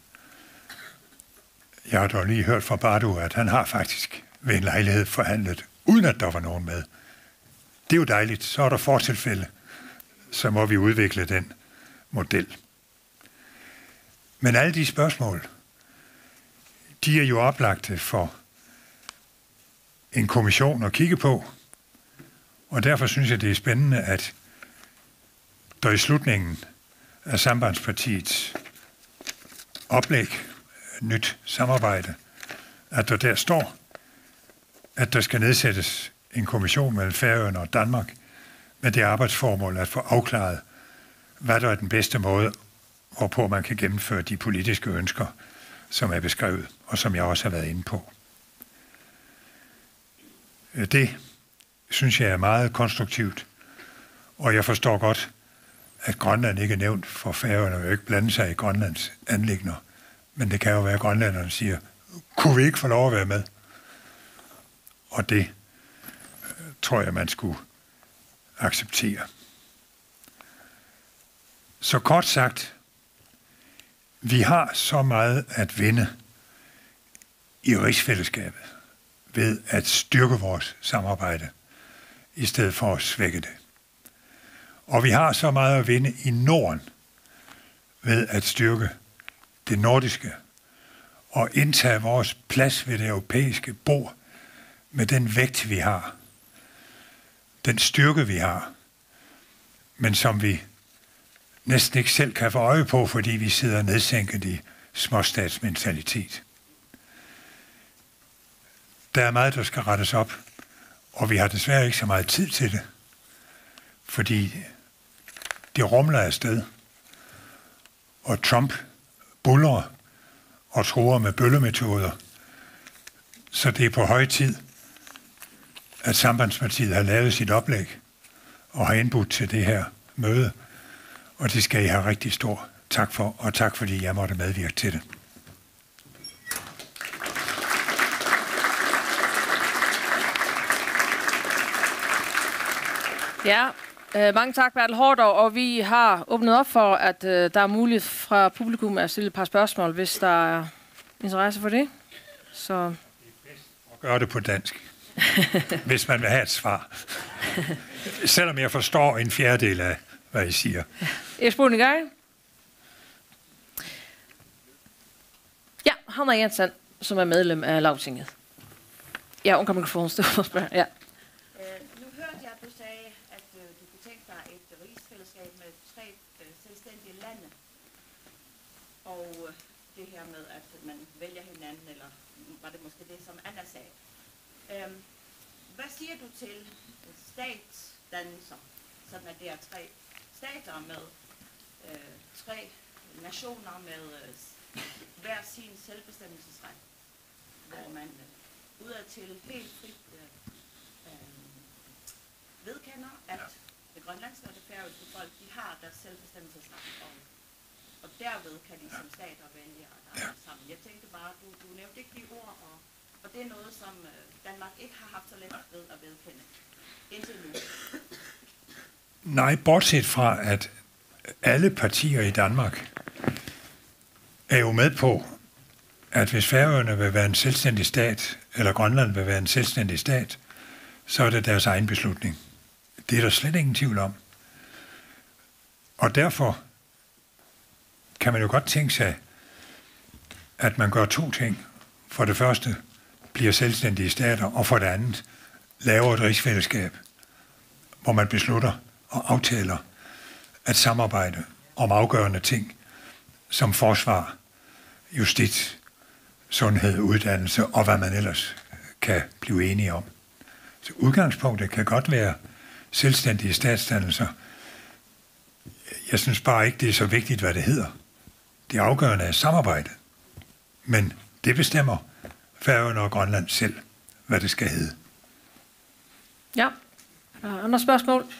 Jeg har dog lige hørt fra Bardo, at han har faktisk ved en lejlighed forhandlet, uden at der var nogen med. Det er jo dejligt. Så er der fortilfælde, så må vi udvikle den model. Men alle de spørgsmål, de er jo oplagte for en kommission at kigge på, og derfor synes jeg, det er spændende, at der i slutningen af Sambandspartiets oplæg, nyt samarbejde, at der står, at der skal nedsættes en kommission mellem Færøerne og Danmark med det arbejdsformål at få afklaret, hvad der er den bedste måde, hvorpå man kan gennemføre de politiske ønsker, som er beskrevet, og som jeg også har været inde på. Det synes jeg er meget konstruktivt, og jeg forstår godt, at Grønland ikke er nævnt, for Færøerne vil jo ikke blande sig i Grønlands anliggender, men det kan jo være, at grønlænderne siger, kunne vi ikke få lov at være med? Og det tror jeg, man skulle acceptere. Så kort sagt, vi har så meget at vinde i rigsfællesskabet ved at styrke vores samarbejde, i stedet for at svække det. Og vi har så meget at vinde i Norden ved at styrke det nordiske og indtage vores plads ved det europæiske bord med den vægt, vi har, den styrke, vi har, men som vi næsten ikke selv kan få øje på, fordi vi sidder nedsænket i småstatsmentalitet. Der er meget, der skal rettes op, og vi har desværre ikke så meget tid til det, fordi det rumler afsted, og Trump buller og truer med bøllemetoder, så det er på høj tid, at Sambandspartiet har lavet sit oplæg og har indbudt til det her møde, og det skal I have rigtig stor tak for, og tak fordi jeg måtte medvirke til det. Ja, mange tak, Bertel Haarder, og vi har åbnet op for, at der er muligt fra publikum at stille et par spørgsmål, hvis der er interesse for det. Så Det er bedst at gøre det på dansk, hvis man vil have et svar. Selvom jeg forstår en fjerdedel af, hvad I siger. Esben Igai. Ja, Hanna Jensen, som er medlem af Lagtinget. Ja, hun kan mikrofonen stå og spørge. Ja. Nu hørte jeg, at du sagde, at du kunne tænke dig et rigsfællesskab med 3 selvstændige lande. Og det her med, at man vælger hinanden, eller var det måske det, som Anna sagde. Hvad siger du til statsdannelser, sådan at det er 3 stater med 3 nationer med hver sin selvbestemmelsesret, hvor man udadtil helt frit vedkender, at det grønlandske og det færøske folk, de har deres selvbestemmelsesret, og derved kan de som stater vælge at arbejde sammen. Jeg tænkte bare, du nævnte ikke de ord, og det er noget, som Danmark ikke har haft så let ved at vedkende indtil nu. Nej, bortset fra, at alle partier i Danmark er jo med på, at hvis Færøerne vil være en selvstændig stat, eller Grønland vil være en selvstændig stat, så er det deres egen beslutning. Det er der slet ingen tvivl om. Og derfor kan man jo godt tænke sig, at man gør 2 ting. For det første bliver selvstændige stater, og for det andet laver et rigsfællesskab, hvor man beslutter og aftaler at samarbejde om afgørende ting, som forsvar, justits, sundhed, uddannelse og hvad man ellers kan blive enige om. Så udgangspunktet kan godt være selvstændige statsdannelser. Jeg synes bare ikke, det er så vigtigt, hvad det hedder. Det afgørende er samarbejde. Men det bestemmer Færøerne og Grønland selv, hvad det skal hedde. Ja, andre spørgsmål?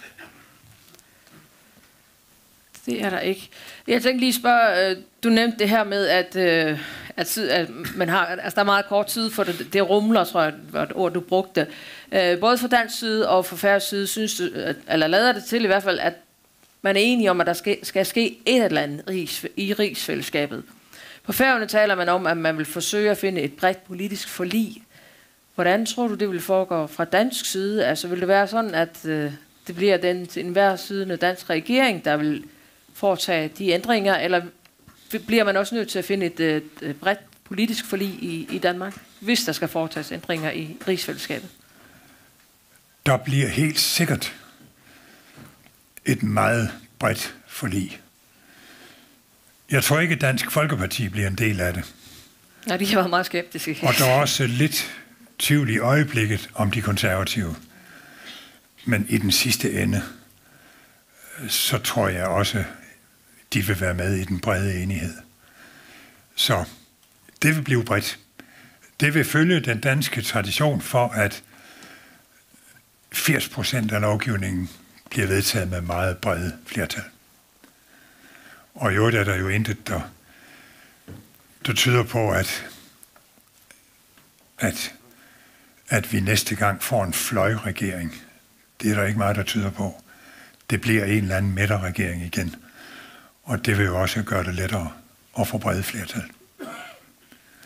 Det er der ikke. Jeg tænkte lige spørge, du nævnte det her med, at man har, altså der er meget kort tid for det rumler, tror jeg, var et ord, du brugte. Både fra dansk side og fra færøsk side, synes du, eller lader det til i hvert fald, at man er enige om, at der skal ske et eller andet i rigsfællesskabet. På Færøerne taler man om, at man vil forsøge at finde et bredt politisk forlig. Hvordan tror du, det vil foregå fra dansk side? Altså vil det være sådan, at det bliver den til enhver siddende dansk regering, der vil foretage de ændringer, eller bliver man også nødt til at finde et bredt politisk forlig i Danmark, hvis der skal foretages ændringer i rigsfællesskabet? Der bliver helt sikkert et meget bredt forlig. Jeg tror ikke, at Dansk Folkeparti bliver en del af det. Nej, de har været meget skeptiske. Og der er også lidt tvivl i øjeblikket om de konservative. Men i den sidste ende, så tror jeg også, de vil være med i den brede enighed. Så det vil blive bredt. Det vil følge den danske tradition for, at 80% af lovgivningen bliver vedtaget med meget brede flertal. Og i øvrigt er der jo intet, der tyder på, at vi næste gang får en fløjregering. Det er der ikke meget, der tyder på. Det bliver en eller anden midterregering igen. Og det vil jo også gøre det lettere at få brede flertal.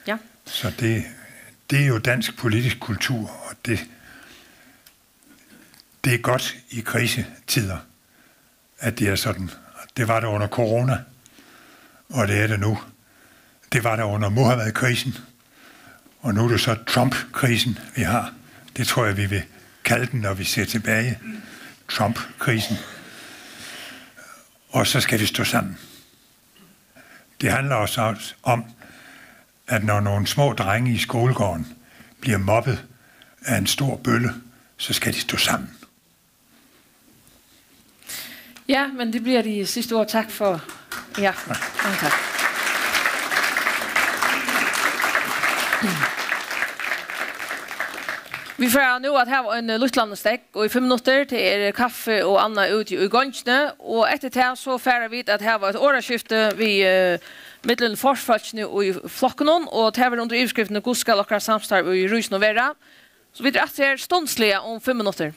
Ja. Så det er jo dansk politisk kultur, og det er godt i krisetider, at det er sådan. Det var det under corona, og det er det nu. Det var der under Mohammed-krisen, og nu er det så Trump-krisen, vi har. Det tror jeg, vi vil kalde den, når vi ser tilbage. Trump-krisen. Og så skal vi stå sammen. Det handler også om, at når nogle små drenge i skolegården bliver mobbet af en stor bølle, så skal de stå sammen. Ja, men det bliver de sidste ord. Tak for i aften. Mange tak. Vi får nu at her var en luftlandestek, og i 5 minutter til er kaffe og annet ute i gongene, og etter det så færre vi at her var et årskifte vi middelen forsvarsfolkene og i flokken, og det var under ivskriftene god skal akkurat samstarve i Rysen og Vera. Så vi drar etter stundslige om 5 minutter.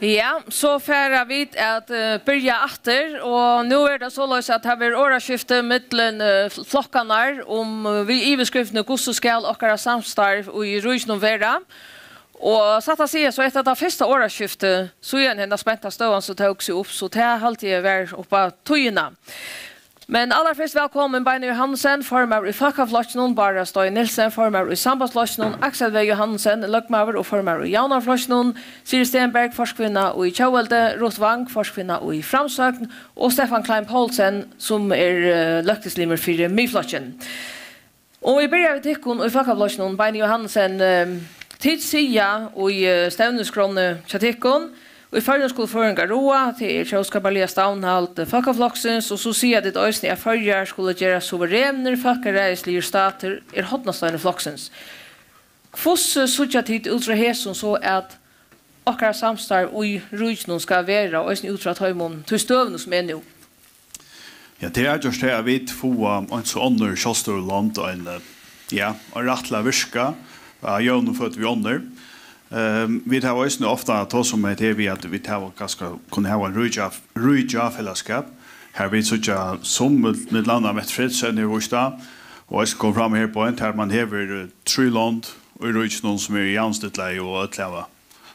Ja, så färra vi att börja efter och nu är det så lös att det blir åraskifte mellan flockarna om vi iveskriften gosse skall och samstarv och i Rujsnon Vera. Och så att säga så efter det första åraskifte så är den spänta ståan så tog sig upp så det har alltid varit uppa tojorna. Men allra först välkommen Beine Johansen, formar i Fackaflosjonen, Bara Støy Nilsen, formar i Sambandsflosjonen, Axel V. Johansen, Løgmaver og formar i Jaunarflosjonen, Siri Stenberg, forskvinna og i Tjauvalde, Ruth Wang, forskvinna og i Framsøkn, og Stefan Klein Poulsen, som løkteslimer for Myflosjonen. Og vi begynner ved tikkun og i Fackaflosjonen, Beine Johansen, tidssida og i stevneskrone tjatikkun, og i førjen skulle føringa roa til Kjøskabalia Stavnhalt Fackafloksens, og så sier det øysene at førjer skulle gjøre suverener fakkareislige stater hodnastøyne floksens. Hvordan sutja tid utra hesun så at okkar samstarv og i Rujsnon skal være og øysene utra tøymon til støvene som nå? Ja, det just det jeg vet få en så under Kjøstorland og en rettla virka gjør for at vi under. Vi tar også ofta to som det vi at vi tar ganske kunne ha en rujja-fellesskap. Her vi så som med landa med Fredsen i Vårstad, og jeg skal gå fram her på en her man hever 3 land og i Rujsnon som i Janstidleie og utleva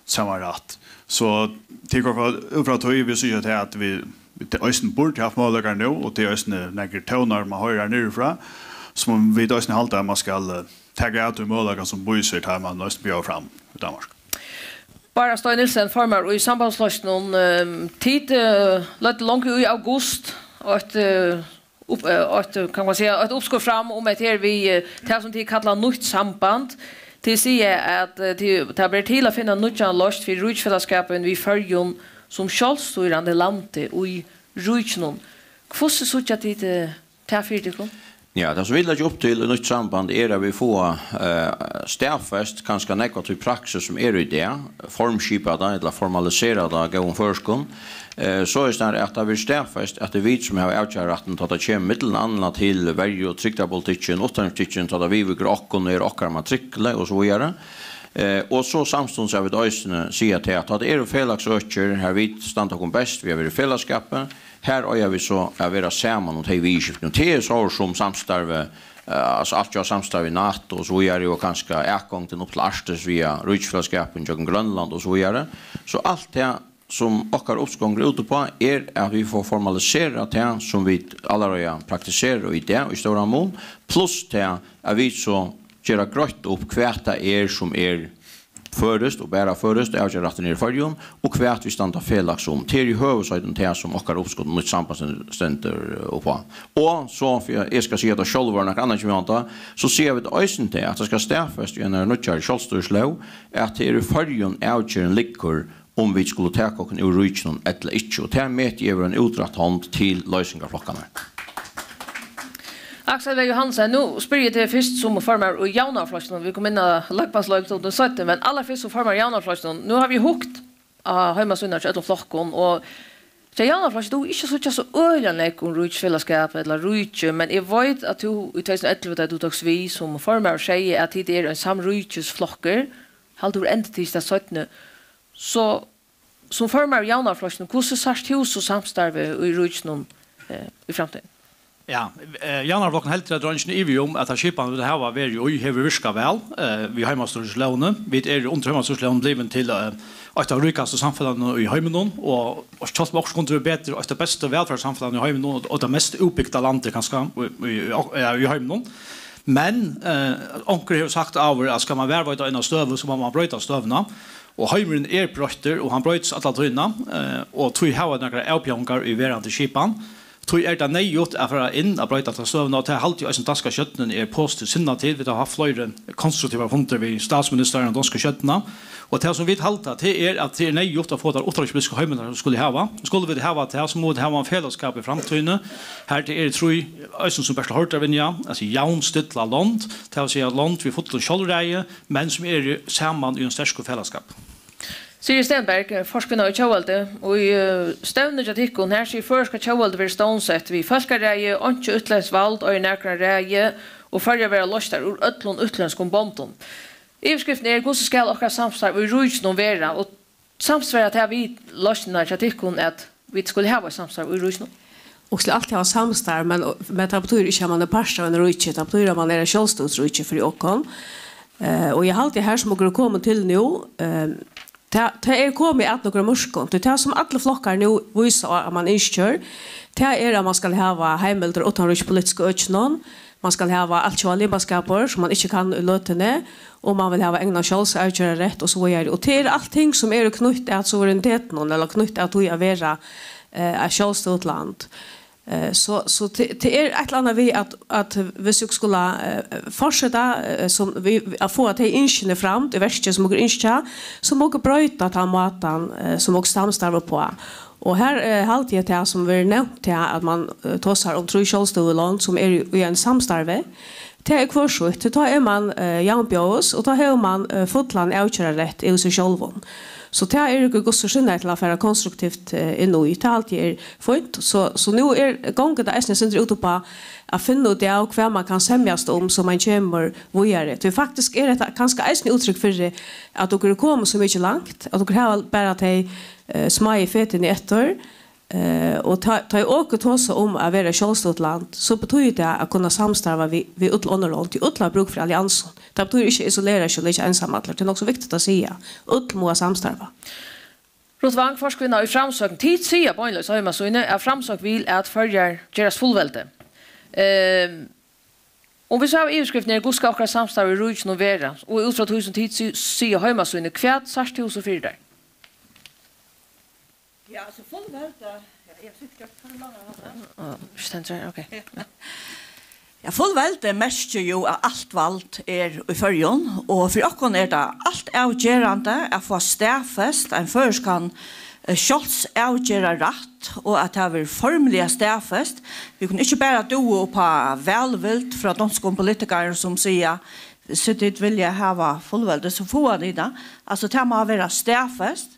samarrett. Så fra tog vi så at vi til Øysten burde ha måløkker nå, og til Øysten nekker tøvner man hører nyrfra, som vi til Øysten halte man skal tagga ut målöga som boiser här man nästan bjöd fram i Danmark. Bara Støy Nilsen formar i Sambandsflosjonen tid lite långt i august och kan man säga ett uppskov fram om att vi tar som tid kallar nytt samband till säga att det blir till att finna nytt lost för Rujfellesskapen vi förjon som självstyrande landet och i Rujsnon. Hur så att det tar för Ja, det som vi lägger upp till nytt samband att vi får stäffest kanske negativ praxis som i det, formskipade eller formaliserade gång förskon. Så är det att vi stäffest att det vi som har avgöratten att det kommer mitteln andra till varje och trycktapolitiken, åttanstiken att vi vill och ner och matrikle och så vidare. Och så samstånds av vi ösne säger till att det är felagsöker här vi stannar kom bäst vi har i fällskapen. Här är vi så att vara samman och ta vi skift nu till så som samstarve alltså att jag samstarve i NATO och så är det ju ganska ägång till upplastes via Rujfellesskapen i Grönland och så vidare. Så allt det som okkar uppgång ute på är att vi får formalisera det som vi alla praktiserar i det i stora mån plus det att vi så göra grött upp kväta som förrest och bära förrest och jag rätt ner för jom och kvärt vi stannar felak som till huvudsaken det som okkar uppskott mot sambandscenter och på. Och så för jag ska se att själva något annat som så ser vi det ösen till att det ska stäffas i en nutjar självstyrelselag att det är förjon outgören lickor om vi skulle ta och en Rujsnon eller inte och det med ger en utdratt hand till lösningarflockarna. Axel V. Johansen, nu spyr jag till först som formar i Jaunarflosjonen. Vi kommer in i lagpasslag 2017, men allra först som formar i Jaunarflosjonen. Nu har vi hukt av hemmasynner till ett av flockon, och så Jaunarflosjonen, du är inte så öjlanlägg om Rujfellesskap eller Rujtje, men jag vet att du i 2011 att du togs vi som formar säger att det är en samrujtjes flocker, halvt ur entities där 17. Så som formar i Jaunarflosjonen, hur särskilt hus och samstarve i Rujtje i framtiden? Ja, Jaunarflokken helt til dronjen i om at skipan vil ha vært og hever virka vel. Vi har heimanstorslåne. Vi under heimanstorslåne blivet til et av rikaste samfunnene i heimenon, og kjøtt også kunne være bedre og det beste velferdssamfunnene i heimenon, og det mest uppbygda landet kanskje i heimenon. Men onker har sagt over at skal man være en av støvet, så må man brøyta støvene. Og heimeren brøyter, og han brøyts alle tøyene, og tog har noen avpjongar i verande skipan. Tog det nejut att in att bröta stövna och det halt ju en danska köttnen post till sinna tid vi har haft flera konstruktiva punkter vid statsministern och danska köttna och det som vi halta till att det nejut att få där återpolitiska höjmen skulle vi ha att det som mot ha en fällskap i framtiden här det tror jag som bästa horta vinja alltså jaunstilla land det vill säga land vi fått självreje men som är samman i en stark fällskap. Siri Stenberg, forskvinna i Tjauvalde, og i stevnet at hikkun her sier førska Tjauvalde vil stånsett vi folkareie, ikke utlensk vald og i nærkere reie, og førja være lostar ur ötlun utlensk om bonton. Ivskriften hvordan skal okkar samstarv i Rujsnon vera, og samsvaret at vi løsner kritikken at vi skulle ha samsvar i Rydsnån? Och skulle alltid ha samstar men det betyder inte att man är parstar under Rydtje, det betyder att man är självståndsrydtje för åkon. Och jag har alltid här som har kommit till nu, det kommit att några morskon, det som alla flockar nu visar att man inskör, det att man ska ha heimelder utan politiska öknon, man ska ha allt som limbaskaper som man inte kan löta ner, och man vill ha egna självsavgöra rätt och så vidare. Och det allting som är knutt att suveräniteten eller knutt att vi vara ett självstått land. Så det är ett eller annat vi att vi skulle fortsätta som vi att få att det inskynne fram det värsta som går inskja som också bryta ta maten som också samstarvar på. Och här halt jag det som vi nämnt att man tossar om tror självstånd som är i en samstarve. Det är kvarsut, det tar man jampjås och då har man fotland avköra rätt i sig själv. Så det är ju gott så skynda till att vara konstruktivt inne i det alltid är fint. Så nu är gången där SNS inte ute på att finna det och vad man kan sämjas om som man kommer vidare. Det faktiskt är det ganska äsne uttryck för det att du kommer så mycket långt att du har bara till smaj feten i ett år. Och ta åker tosa om att vara självstått land så betyder det att kunna samstarva vid utlånerland till utla bruk för alliansen. Det betyder inte isolera sig eller ensamma. Det är också viktigt att säga. Utla samstarva. Rotvang, forskvinna i framsøkning. Tid sier på en løs, så er framsøk vil at følger deres fullvelde. Om vi så har i-skriften er god skal akkurat samstarve i Rydsen og Vera, og ut fra 1000 tid sier Høymasøyne, hva sørst til hos og fyrir der? Ja, altså fullvelde, jeg sitter ikke for okay. Ja, fullvelde mestjer jo at alt valgt i førjon, og for okken det alt avgjørende å få stedfest en førskan kjolds avgjøre rett, og at det har formelig stedfest. Vi kunne ikke bare do på velvilt fra danske politikere som sier så det vil jeg ha fullvelde, så får de det. Altså det må være stedfest.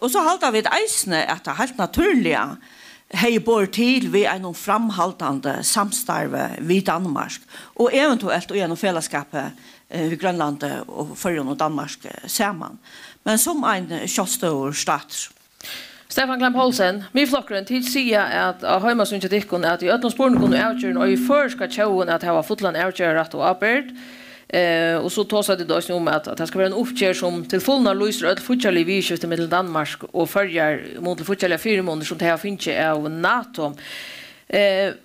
Og så halter vi et eisende at det er helt naturlig hei bor til vi en framhaltande samstarve vid Danmark og eventuelt gjennom fellesskapet vid Grønland og Førjen og Danmark sammen. Men som en kjøstor stat. Stefan Klemp-Holsen, min flokkeren til sier at Høymasund til dikken at i ødelen spørne kunne avgjøre og i førska tjøen at det var fotland avgjøre rett og arbeid. Och så tar det då om att det ska vara en uppgör som till fullna löser ett futchali vidskifte med Danmark och följer mot futchali 4 månader som det här finns av NATO.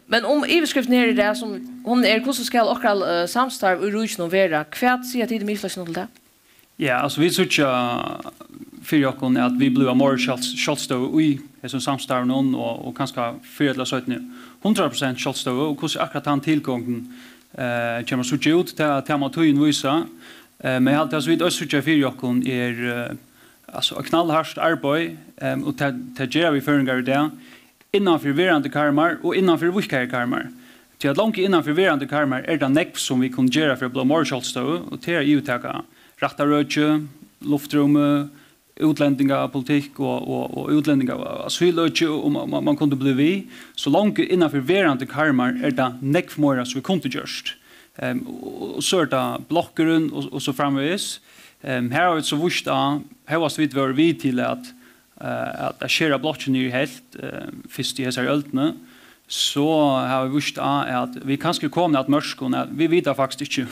Men om överskriften är det som hon är hur ska också samstarv i Rydsen och Vera kvärt sig till misslösning till det? Ja, alltså vi söker för jag kan att vi blir more shotstå i som samstarv någon och kanske fördela så att nu 100% shotstå och hur akkurat han tillgången kommer så ut till man tog in vissa men allt alltså vid oss så för jag är alltså knallhårt arbete och det gör vi föringar där innanför verande karmar och innanför vikare karmar. Till att långt innanför verande karmar är det näck som vi kan göra för att bli morgonskjolstå och till att uttaka rätta rötje, luftrum, utlänningar politik och utlänningar asylrötje och man kunde bli vi. Så långt innanför verande karmar är det näck mera så vi kunde görst. Och så är det blockeren och så framvis. Här har vi så vurst här var vi till att skjera blocken i helt först i hesar öltene så har vi vurst att vi kanske kommer att mörskon vi vet faktiskt inte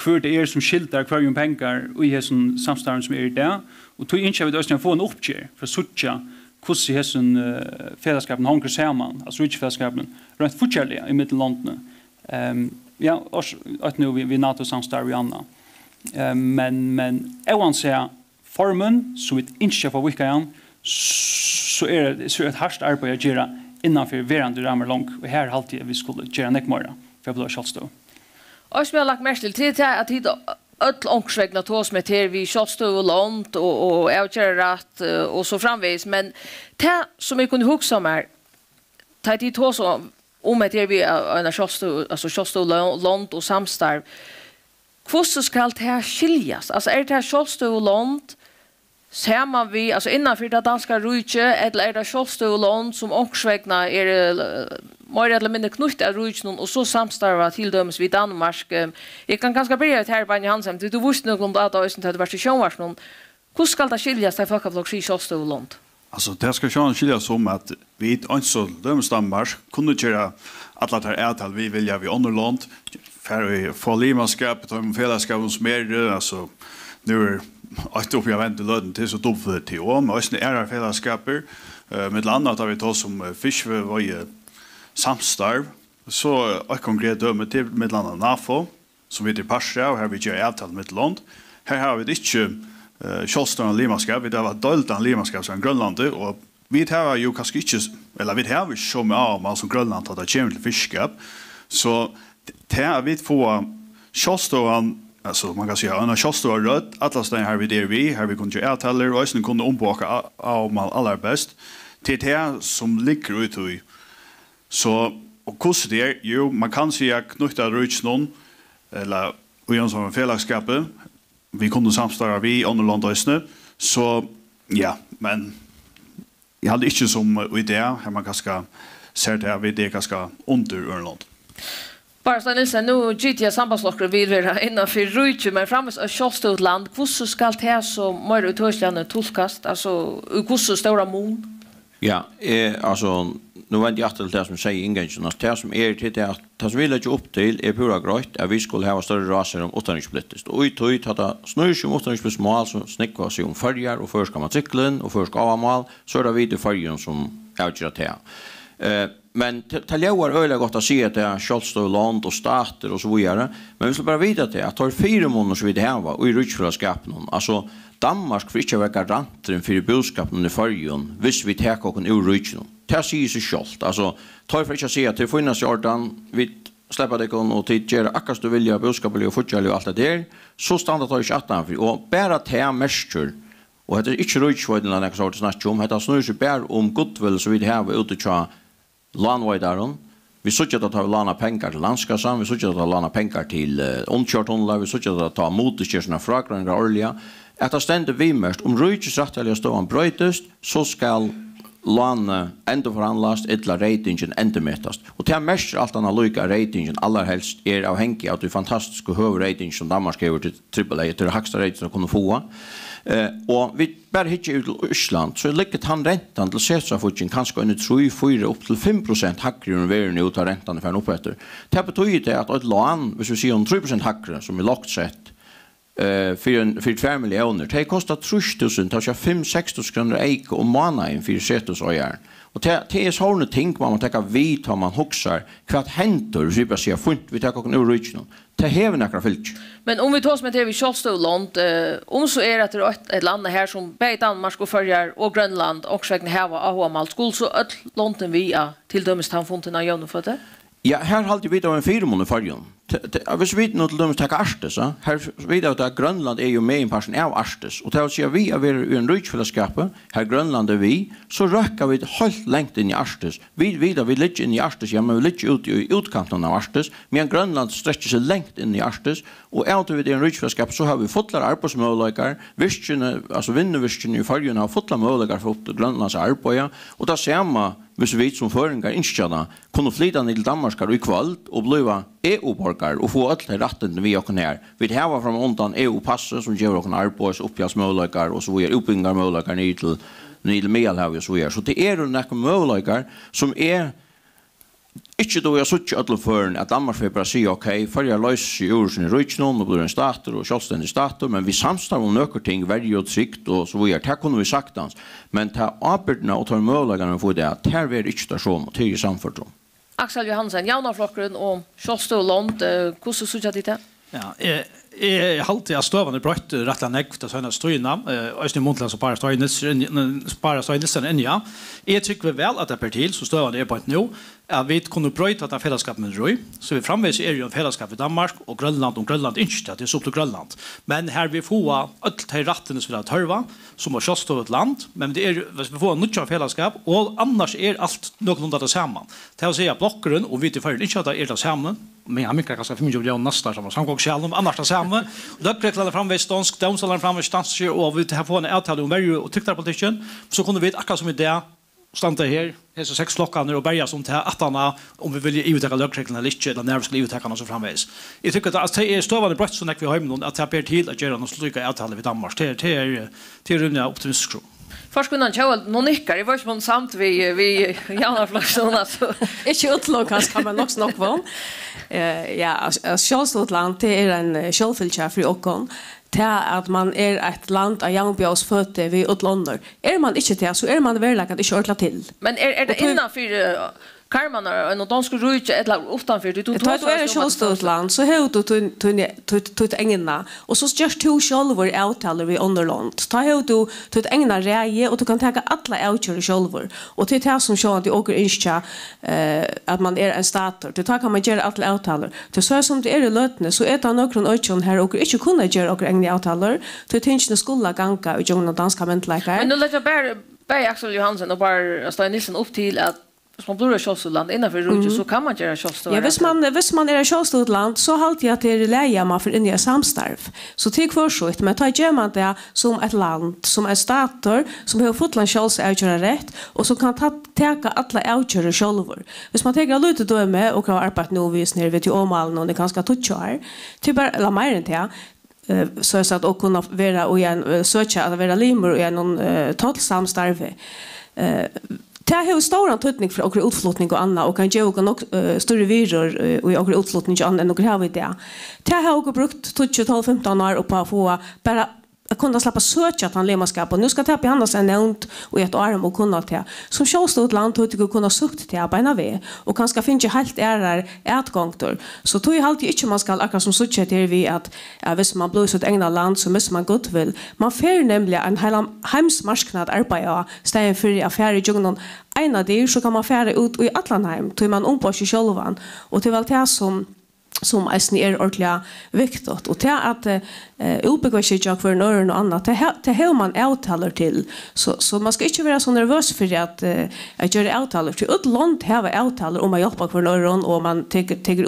hur det är som skiltar kvar pengar och i hessen samstarven som är där och tog inte vi då få en uppgör för sucha hur hessen fällskapen hänger samman alltså riksfällskapen rätt fortsättliga i mittellandene ja och att nu vi NATO samstarv i andra men jag vill säga formen så vi inte får vilka så är det ett hårt arbete att göra innanför verande ramar långt och här alltid vi skulle göra nekmora för att bli kjolstå. Och som jag har lagt mest till att det öll ångsvägna tås med till vi kjolstå och långt och avgöra rätt och så framvis men det som jag kunde huxa om är att det tås om att vi en kjolstå långt och samstarv hur ska det här skiljas? Alltså är det här kjolstå och långt ser man vi alltså innanför det danska rujtje eller är det självstående som ångsvägna är mer eller mindre knutt av rujtjen och så samstarva till dömes vid Danmark. Jag kan ganska börja här på Hansen. Du visste nog om att det var till sjönvarsnon. Hur ska det skiljas till folkavlock i Kjolstøvland? Alltså det ska ju skiljas som att vi inte så dömstammar kunde göra alla det här vi vill vi underland för vi får limanskap och fällskap som mer alltså nu att upp jag väntar löden till så dumt för till och men också är fällskaper med landa att vi tar som fisk var ju samstarv så ett konkret döme till med landa NAFO som vi till Pascha och här vi gör avtal med land här har vi inte Kjolstøvland limanskap vi det var doldan limanskap som Grönland och vi har ju kanske inte eller vi har ju som av som Grönland att det kommer till fiskeskap så det vi får Kjolstøvland alltså man kan säga en Kjolstøvland rött alla sten här vi här vi kunde göra avtaler och sen kunde ombaka av mal allra bäst till det som ligger ut i så och hur det är ju man kan säga knyta rutschnon eller och en sån fällskapet vi kunde samstarva vi underland ösne så ja men jag hade inte som idé här man kanske ser det vi det kanske under underland. Bara så Nilsen, nu GTA sambandslokker vill vara innanför Rujtje, men framvis av Kjolstøvland, hur ska det här så mer utörsljande tolkast, alltså hur stora mån? Ja, alltså nu vet jag att det som säger ingången att det som är till det som vill lägga upp till är pura grönt att vi skulle ha större raser om utanrikspolitiskt och ut att det snörs om utanrikspolitiskt mål som snickar sig om färger och först kan man cyklen och först av mål så är det vid färgen som avgör det. Men det är öliga gott att se att det är Kjolstøvland och stater och så vidare. Men vi ska bara veta att det är 4 månader som vi det här var och i Rujtjefällskapen. Alltså Danmark får inte vara garanten för budskapen i färgen hvis vi tar kocken ur Rujtjefällskapen. Det säger sig självt. Alltså tar för inte säga att det finns Jordan vi släpper det och tid gör akkurat du vilja budskapet och fortsätta och allt det där så stannar det inte att för och bara ta mestur och det är inte Rujtjefällskapen när det så snart om det snurrar sig bara om goodwill så vi det här var ute till landveidaron. Vi såg att ta låna pengar till landskassan, vi såg att ta låna pengar till omkörtunnlar, vi såg att ta motorkörsorna fragrande olja. Att det ständer vi mest om Rujtjefällskapen ståan brötest så ska låna ändå förhandlas eller ratingen ändmätast. Och det är mest allt annat lika ratingen allra helst är avhängig av det fantastiska hög rating som Danmark har till AAA till högsta rating att kunna få. Och vi bara hittar ut i Island så ligger han räntan till Cesarfutchen kanske under 3-4 upp till 5% hackre än världen ut av räntan för en upprätter. Det betyder att ett lån, hvis vi säger om 3% hackre som är lagt sett för 2 miljoner, det kostar 30 000, det är 5-6 000 kronor eik om månaden för setusöjar. Och det är sådana ting man tänker vid har man huxar vad händer så vi bara säger funt vi tar kocken ur Rujtjefällskapen. Det häver några fyllt. Men om vi tar med det vid Kjolstøvland, om så är det att ett land här som både Danmark och Färjar och Grönland och Sverige här var AHMAL skulle så ett lånten via till dömestamfonten av genomförde? Ja, här håller vi då en 4 månader färjan. Hvis vi nå til dømes takke Arstes, her vet jeg at Grønland er jo med i en person av Arstes, og til å si at vi er i en Rujtjefällskapet, her Grønland er vi, så røkker vi helt lengt inn i Arstes. Vi vet at vi ligger inn i Arstes, ja, men vi ligger ut i utkanten av Arstes, men Grønland stretcher seg lengt inn i Arstes, og av til vi er i en Rujtjefällskapet, så har vi fåttlare arbeidsmøyleikar, altså vinnervirkene i fargen har fåttlare møyleikar for Grønlands arbeid, og da ser man hvis vi som føringer innskjønner kunne flytta ned til Danmark i kveld og blive EU-borgere og få alle retten vi åkken her. Vi har fra undan EU-passet som gjør åkken arbeids, oppgjørsmøyleikar og så videre, oppbyggingarmøyleikar ned til Medelhav og så videre. Så det er noen møyleikar som er ikke då jeg sutt alle føren at Danmark vil bare si ok, for jeg løser i ord sin Rujtjefällskapen og blir en stater og selvstendig stater, men vi samstar om nøkker ting, verdig og trygt og så videre. Det kunne vi sagt hans. Men ta arbeidene og ta møyleikene for det, det er vi ikke stasjon og til i samfunnet. Axel Johansen, Javnaflokkeren og Kjolstøvland, hvordan synes du det? Ja, jeg halte jeg støvende brøtt rett og negv til sånne støyene, Øystein Muntland som bare støyene inn, ja. Jeg tykker vel at det er til, så støvende er på et nå, at vi kunne brøyte at det er fellesskap med Røy, så vi framvis er jo en fellesskap i Danmark og Grønland, og Grønland ikke, det er så opp til Grønland. Men her vi får alt de rettene som vi har tørva, som har Kjolstøvland land, men det er, hvis vi får en nødvendig fellesskap, og annars er alt noen det sammen. Til å si at blokkeren, og vi til førren ikke at det er det sammen, men jeg minker kanskje 5 millioner næsta som samgång själv annars det samma. Dökreklarna framvis dansk, domstolarna framvis stanser och vi har fått en avtal om varje och trycktarpolitiken så kunde vi akkurat som i det standa her, så 6 klockan och börja som till attarna om vi vill utöka lögreglerna eller inte, eller när vi ska utöka så framvägs. Jag tycker att det är stövande brott som vi har med att det är till att göra något slika avtal vid Danmark. Det är rymliga optimistisk. Forskunnan tjål, någon nickar, jag var ju samt vi Janarflaksson, alltså. Ikke utlåkast kan man nok snakke om. Ja, Sjølstotland, det er en sjølfyllkjær for åkken. Til at man et land av Janbjørns føtter ved utlander. Man ikke til, så man verlegget ikke ordentlig til. Men det innenfor karmanar och de skulle ruja ett lag utanför det du är Sjølstotland så har du ängna och så just två självor avtalar vi underland. Ta har du ängna reje och du kan ta alla outcher självor och det är som så att det åker inte att man är en stater. Du tar kan man göra alla avtalar. Det så som det är i lötne så är det några outcher här och inte kunna göra några egna avtalar. Det tänker skulle ganga och göra danska mentläkare. Men nu lägger bara Axel Johansson och bara Stein Nilsson upp till att man blir Sjølstotland innanför Rudje så kan man göra Sjølstotland. Ja, hvis man Sjølstotland så halt jag att det är läge man för in i samstarv. Så till kvarskjut, men ta gör man det som ett land, som en stater som har fått land själv att göra rätt och som kan ta alla outgöra självor. Hvis man tänker lite då med och har arbetat nu vis ner vid till omalen och det ganska tutschar. Typ bara mer än det. Så att och kunna vara och en söka att vara limor och en total samstarv. Det har stor antydning för okra utflyttning och annat och kan ge och större viror och okra utflyttning och annat än okra har vi det. Det har också brukt 12-15 år på att få bara att kunna släppa söka att han lemarskap och nu ska det behandlas en nämnt och ett arm och kunna till. Som Sjølstotland har du kunna sukt till beina vi och kanske finns ju helt utgångtor. Så tror jag alltid inte man ska akkurat som söka till vi att hvis man blir så ett egna land så måste man gott vill. Man får nämligen en hela hemsmarknad arbeta ställen för affärer i djungeln. En av det så kan man färra ut i Atlanheim till man på sig självan och till väl det som är ordentligt viktigt. Och det att uppbyggelse för norrön och annat, det har man avtalar till. Så man ska inte vara så nervös för att göra avtalar. Till ett land har avtalar om att hjälpa för norrön och man tar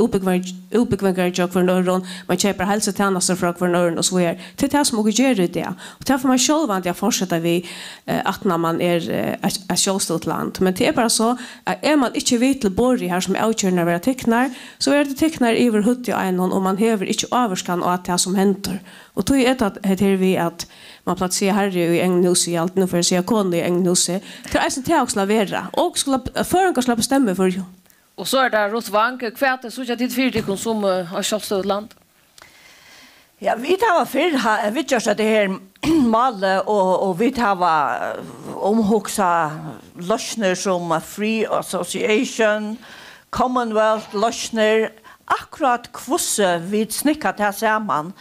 uppbyggelse för norrön, man köper hälsotjänster för norrön och så vidare. Det är det som man gör det. Och därför man själv att jag fortsätter vi att när man ett självstort land. Men det är bara så att man inte vet till borg här som avgör när vi tecknar, så är det tecknar över 71 och man häver inte överskan och att det som händer. Och då är det vi att man placerar herre i Engnusse i allt nu för att säga kon i Engnusse. Det är en till också vera och skulle förrän ska bestämma för ju. Och så är det Rotvank kvärt så jag tid för det konsum av Sjølstotland. Ja, vi tar för vi gör så det här mal och vi tar omhuxa lösner som Free Association, Commonwealth lösner akkurat kvosse vid snickat här samman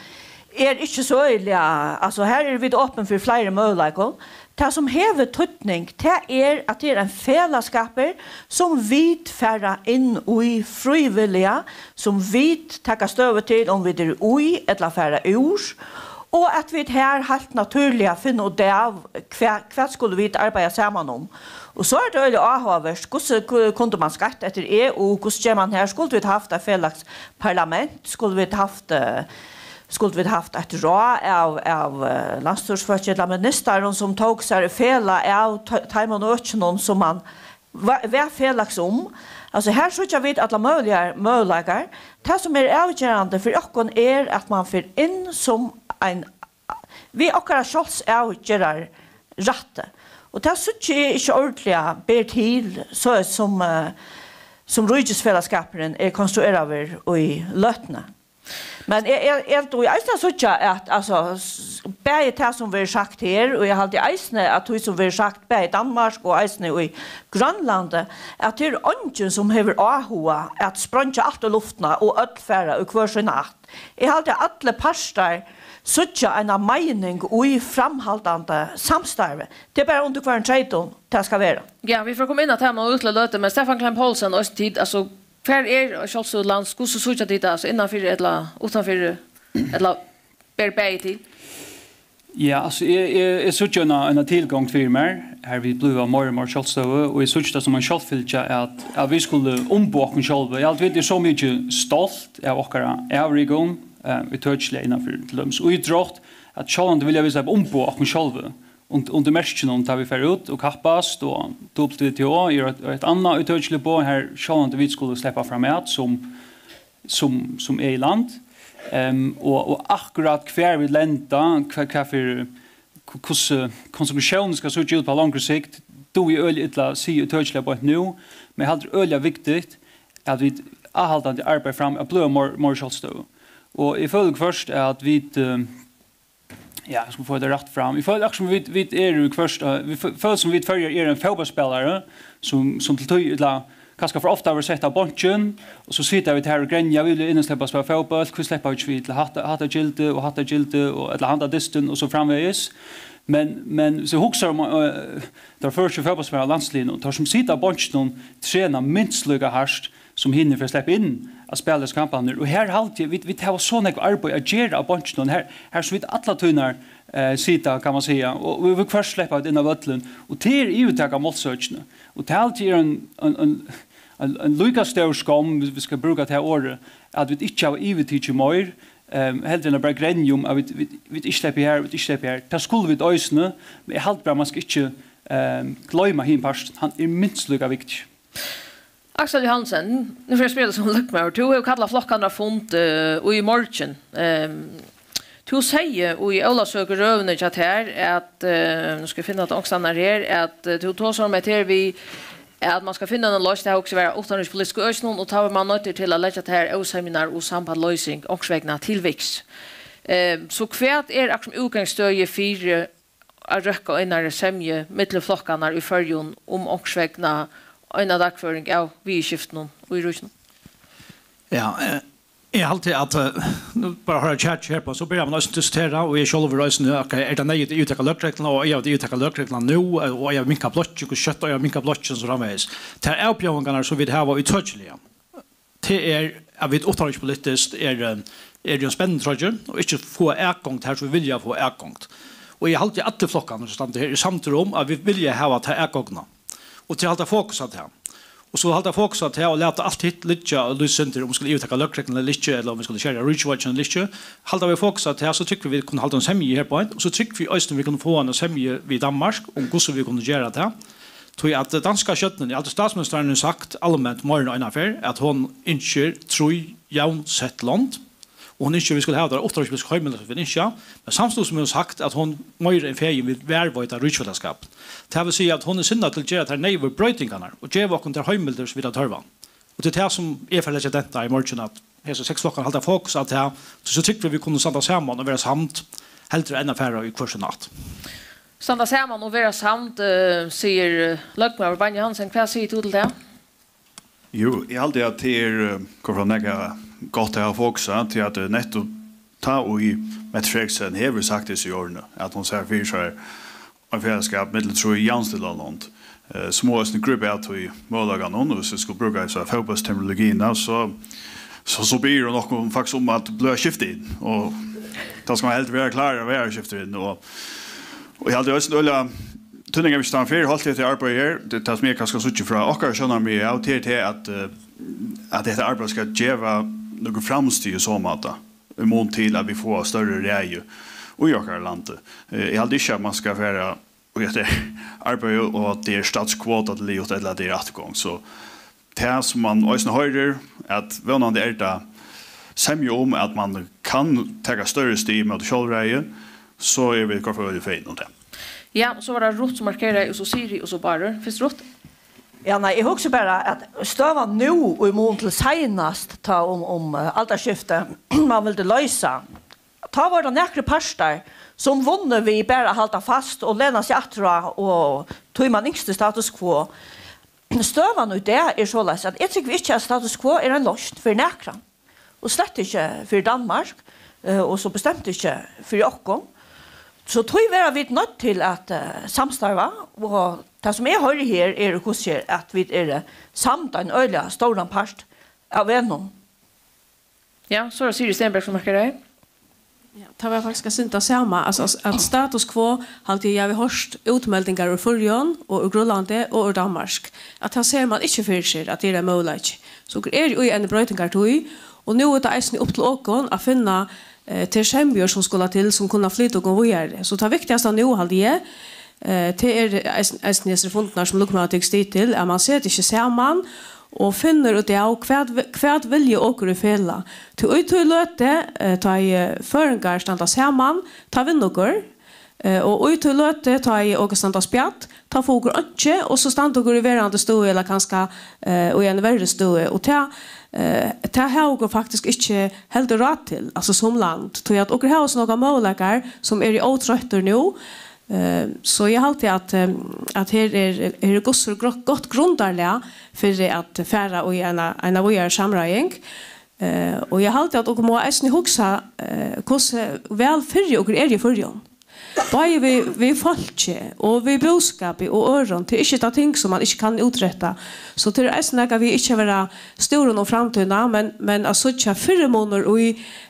inte så öliga. Alltså här är vi öppen för flera möjligheter. Det som häver tydning det att det är en fällskapper som vid färra in i frivilliga som vid tackar stöd till om vi är i eller färra ur. Och att vi här helt naturliga finner det av kvart skulle vi arbeta samman om. Och så är det öliga avhavers. Hur kunde man skatta efter EU? Hur man här skulle vi haft ett fällags parlament? Skulle vi haft ett råd av landstorsförtjädla ministrar som tog sig fälla av tajman och öknen som man var fällags om. Alltså här så jag vet alla möjligheter. Det som är avgörande för oss är att man får in som en vi åker självs avgörar rätt. Och det så inte ordentligt ber till så som Rydgesfällskapen är konstruerad i lötna. Men jag tror så att alltså bäge det som vi sagt här och jag hade eisne att det som vi sagt bäge i Danmark och eisne i Grönland att det är ingen som har ahoa att spränga allt i luften och öllfärra och kvar sin natt. Jag hade alla pastor sucha en mening och i framhållande samstarve. Det är bara under kvar en tredjedel det ska vara. Ja, vi får komma in att här och utlöta med Stefan Klein Poulsen och tid alltså för Sjølstotland skulle så det alltså innanför eller utanför eller bär till. Ja, alltså är så en tillgång för mig här vi blev mer och mer Sjølstove och är så det som en självfyllja att vi skulle ombåka själva. Jag vet det så mycket stolt av våra övergång vi touchla innanför till dem. Och idrott att Sjølland vill jag visa ombåka själva. under märken tar vi för ut och kappas då WTO gör ett annat utöjligt på här sjön vi skulle släppa fram ut som är i land och akkurat kvar vi länta kvar för konsumtionen ska se ut på längre sikt då vi öl illa se utöjligt på nu men helt öliga viktigt att vi avhållande arbete fram att bli more shotstå och I följd först är att vi ja, jag ska få det rätt fram. Vi följer också vi är först vi följer som vi följer en fotbollsspelare som till kanske för ofta har sett av bunchen och så sitter vi här och gränja vill in och släppa spela fotboll, hur släpper vi till hata gilte och eller handa distan och så framvägs. Men så huxar där första fotbollsspelare landslinjen och tar som sitter av bunchen tränar minst lika harst som hinner för att släppa in att spela kampanjer och här halt vi tar så mycket arbete att göra av bunchen här så vid alla tunnar sita kan man säga och vi vill först släppa ut in av vattnet och till uttaka målsökna och till allt är en lika stor skam vi ska bruka det här året att vi inte har ivetitje mer helt än bara grenjum att vi inte släpper här det skulle vi ösna men jag halt bara man ska inte glömma hin past han är minst lika viktig. Axel Johansen, nu får jag spela som Luckmar. Du har kallat flockarna fond och I morgon. Du säger och I alla söker rövna att här att nu ska jag finna att också när här att du tar som med här vi att man ska finna en lösning det också vara utanrikspolitisk ösnon och tar man nötter till att lägga det här och seminar och samband lösning och vägna tillväxt. Så kvärt är också utgångsstöje för att röka innan semje mittel flockarna I förjon om och vägna en dagföring av vi skiften och I Ryssland. Ja, jag har alltid att bara höra chat här på så börjar man att diskutera och jag själv rörs nu att är det nöjt uttaka lökreglerna och jag har uttaka lökreglerna nu och jag minka blotch och kött och jag minka blotchen så framvägs. Det är uppgångarna så vi har var uttouchliga. Det är av ett utrikespolitiskt är det en spännande trojor och inte få ägång här så vi vill få ägång. Och jag har alltid att flockarna så stannar här I samtrum att vi vill ha att ägångna. Och till hålla fokus att här. Och så hålla fokus att här och låta allt hit lite och lyssna om vi skulle uttaka lökreglerna lite eller om vi skulle köra reachwatchen lite. Hålla vi fokus att här så tycker vi kunde hålla en semje här på en och så tycker vi östen vi kunde få en semje vid Danmark om hur så vi kunde göra det. Tror jag att danska skötten alltså statsministern har sagt allmänt morgon en affär att hon inte tror jaun sett land. Och hon inte vi skulle ha där uppdragspolitisk höjmel för inte men samtidigt som hon sagt att hon mer än färg vid värvita rutschfällskap. Det vill säga att hon är synda till att här neighbor brötingarna och ge vad kunde höjmel där så vidare törva. Och det är det som är för läget detta I morgon att hesa 6 flockar hålla fokus att här så tycker vi kunde sända samman och vara samt helt än affärer I kurs natt. Sända samman och vara samt säger Luckmar Banja Hansen vad säger du till det? Jo, jag alltid att det är kommer från gott att ha fokusat till att netto ta och I Metfrexen har sagt det I åren att hon säger för sig en fällskap med tror I Jansteland småste grupp att vi målagan och så skulle bruka så fotbollsterminologin så blir det nog faktiskt om att blöja skifta in och då ska man helt vara klar att vara skifta in och jag hade också några tunningar vi stannar för hållt det arbete här det tas mer kanske så från och så när vi out till att det arbete ska geva några framsteg så mata I mån till att vi får större reje och jag kan landa jag hade inte man ska vara och det arbete och det statskvot att lyda eller det rättgång så det som man också hör att vånande är det semje om att man kan ta större steg mot självreje så är vi kvar för det fin och det. Ja, så var det Rott som markerar och så Siri och så bara finns Rott. Ja, nej, jag också bara att stöva nu och I mån till senast ta om alderskifte man vill lösa. Ta var det näkre pastor som vunner vi bara halta fast och lämna sig attra och tog man yngste status quo. Stöva nu det så lätt att jag tycker inte att status quo är en löst för näkra. Och slett inte för Danmark och så bestämt inte för Åkon. Så tror vi vid nødt til at samstarva, og det som jeg hører her er hvordan at vi er samt en øyelig stor part av vennom. Ja, så er det Siri Stenberg som markerer det. Ja, det var faktisk synta samma alltså att status quo alltid jag vi hörst utmeldingar ur Följon och ur Grönland och ur Danmark att han ser man inte för sig att det är möjligt så är det ju en brötingar tog och nu är det eisen upp till åkon att finna till Schembjör som skulle till som kunna flytta och gå vidare så det viktigaste nu hade till SNES fundnar som lukar att textil till att man ser det inte samman och finner ut det och kvad vill ju åker i fälla till utlöte ta i föringar standa samman ta vi några och utlöte ta i och standa spjatt ta foger inte och så standa går i verande stå eller kanske och en värre stå och ta har faktiskt inte helt rätt till alltså som land tror jag att och har några målläggar som är i åtrötter nu så jag har alltid att här är gott grundarliga för att färra och en av våra samröjning och jag har alltid att och må äsni huxa hur väl fyrje och är i fyrjon bara vi folke och vi boskap och öron till inte ta ting som man inte kan uträtta så till äsni kan vi inte vara stora och framtida men att söka förmåner och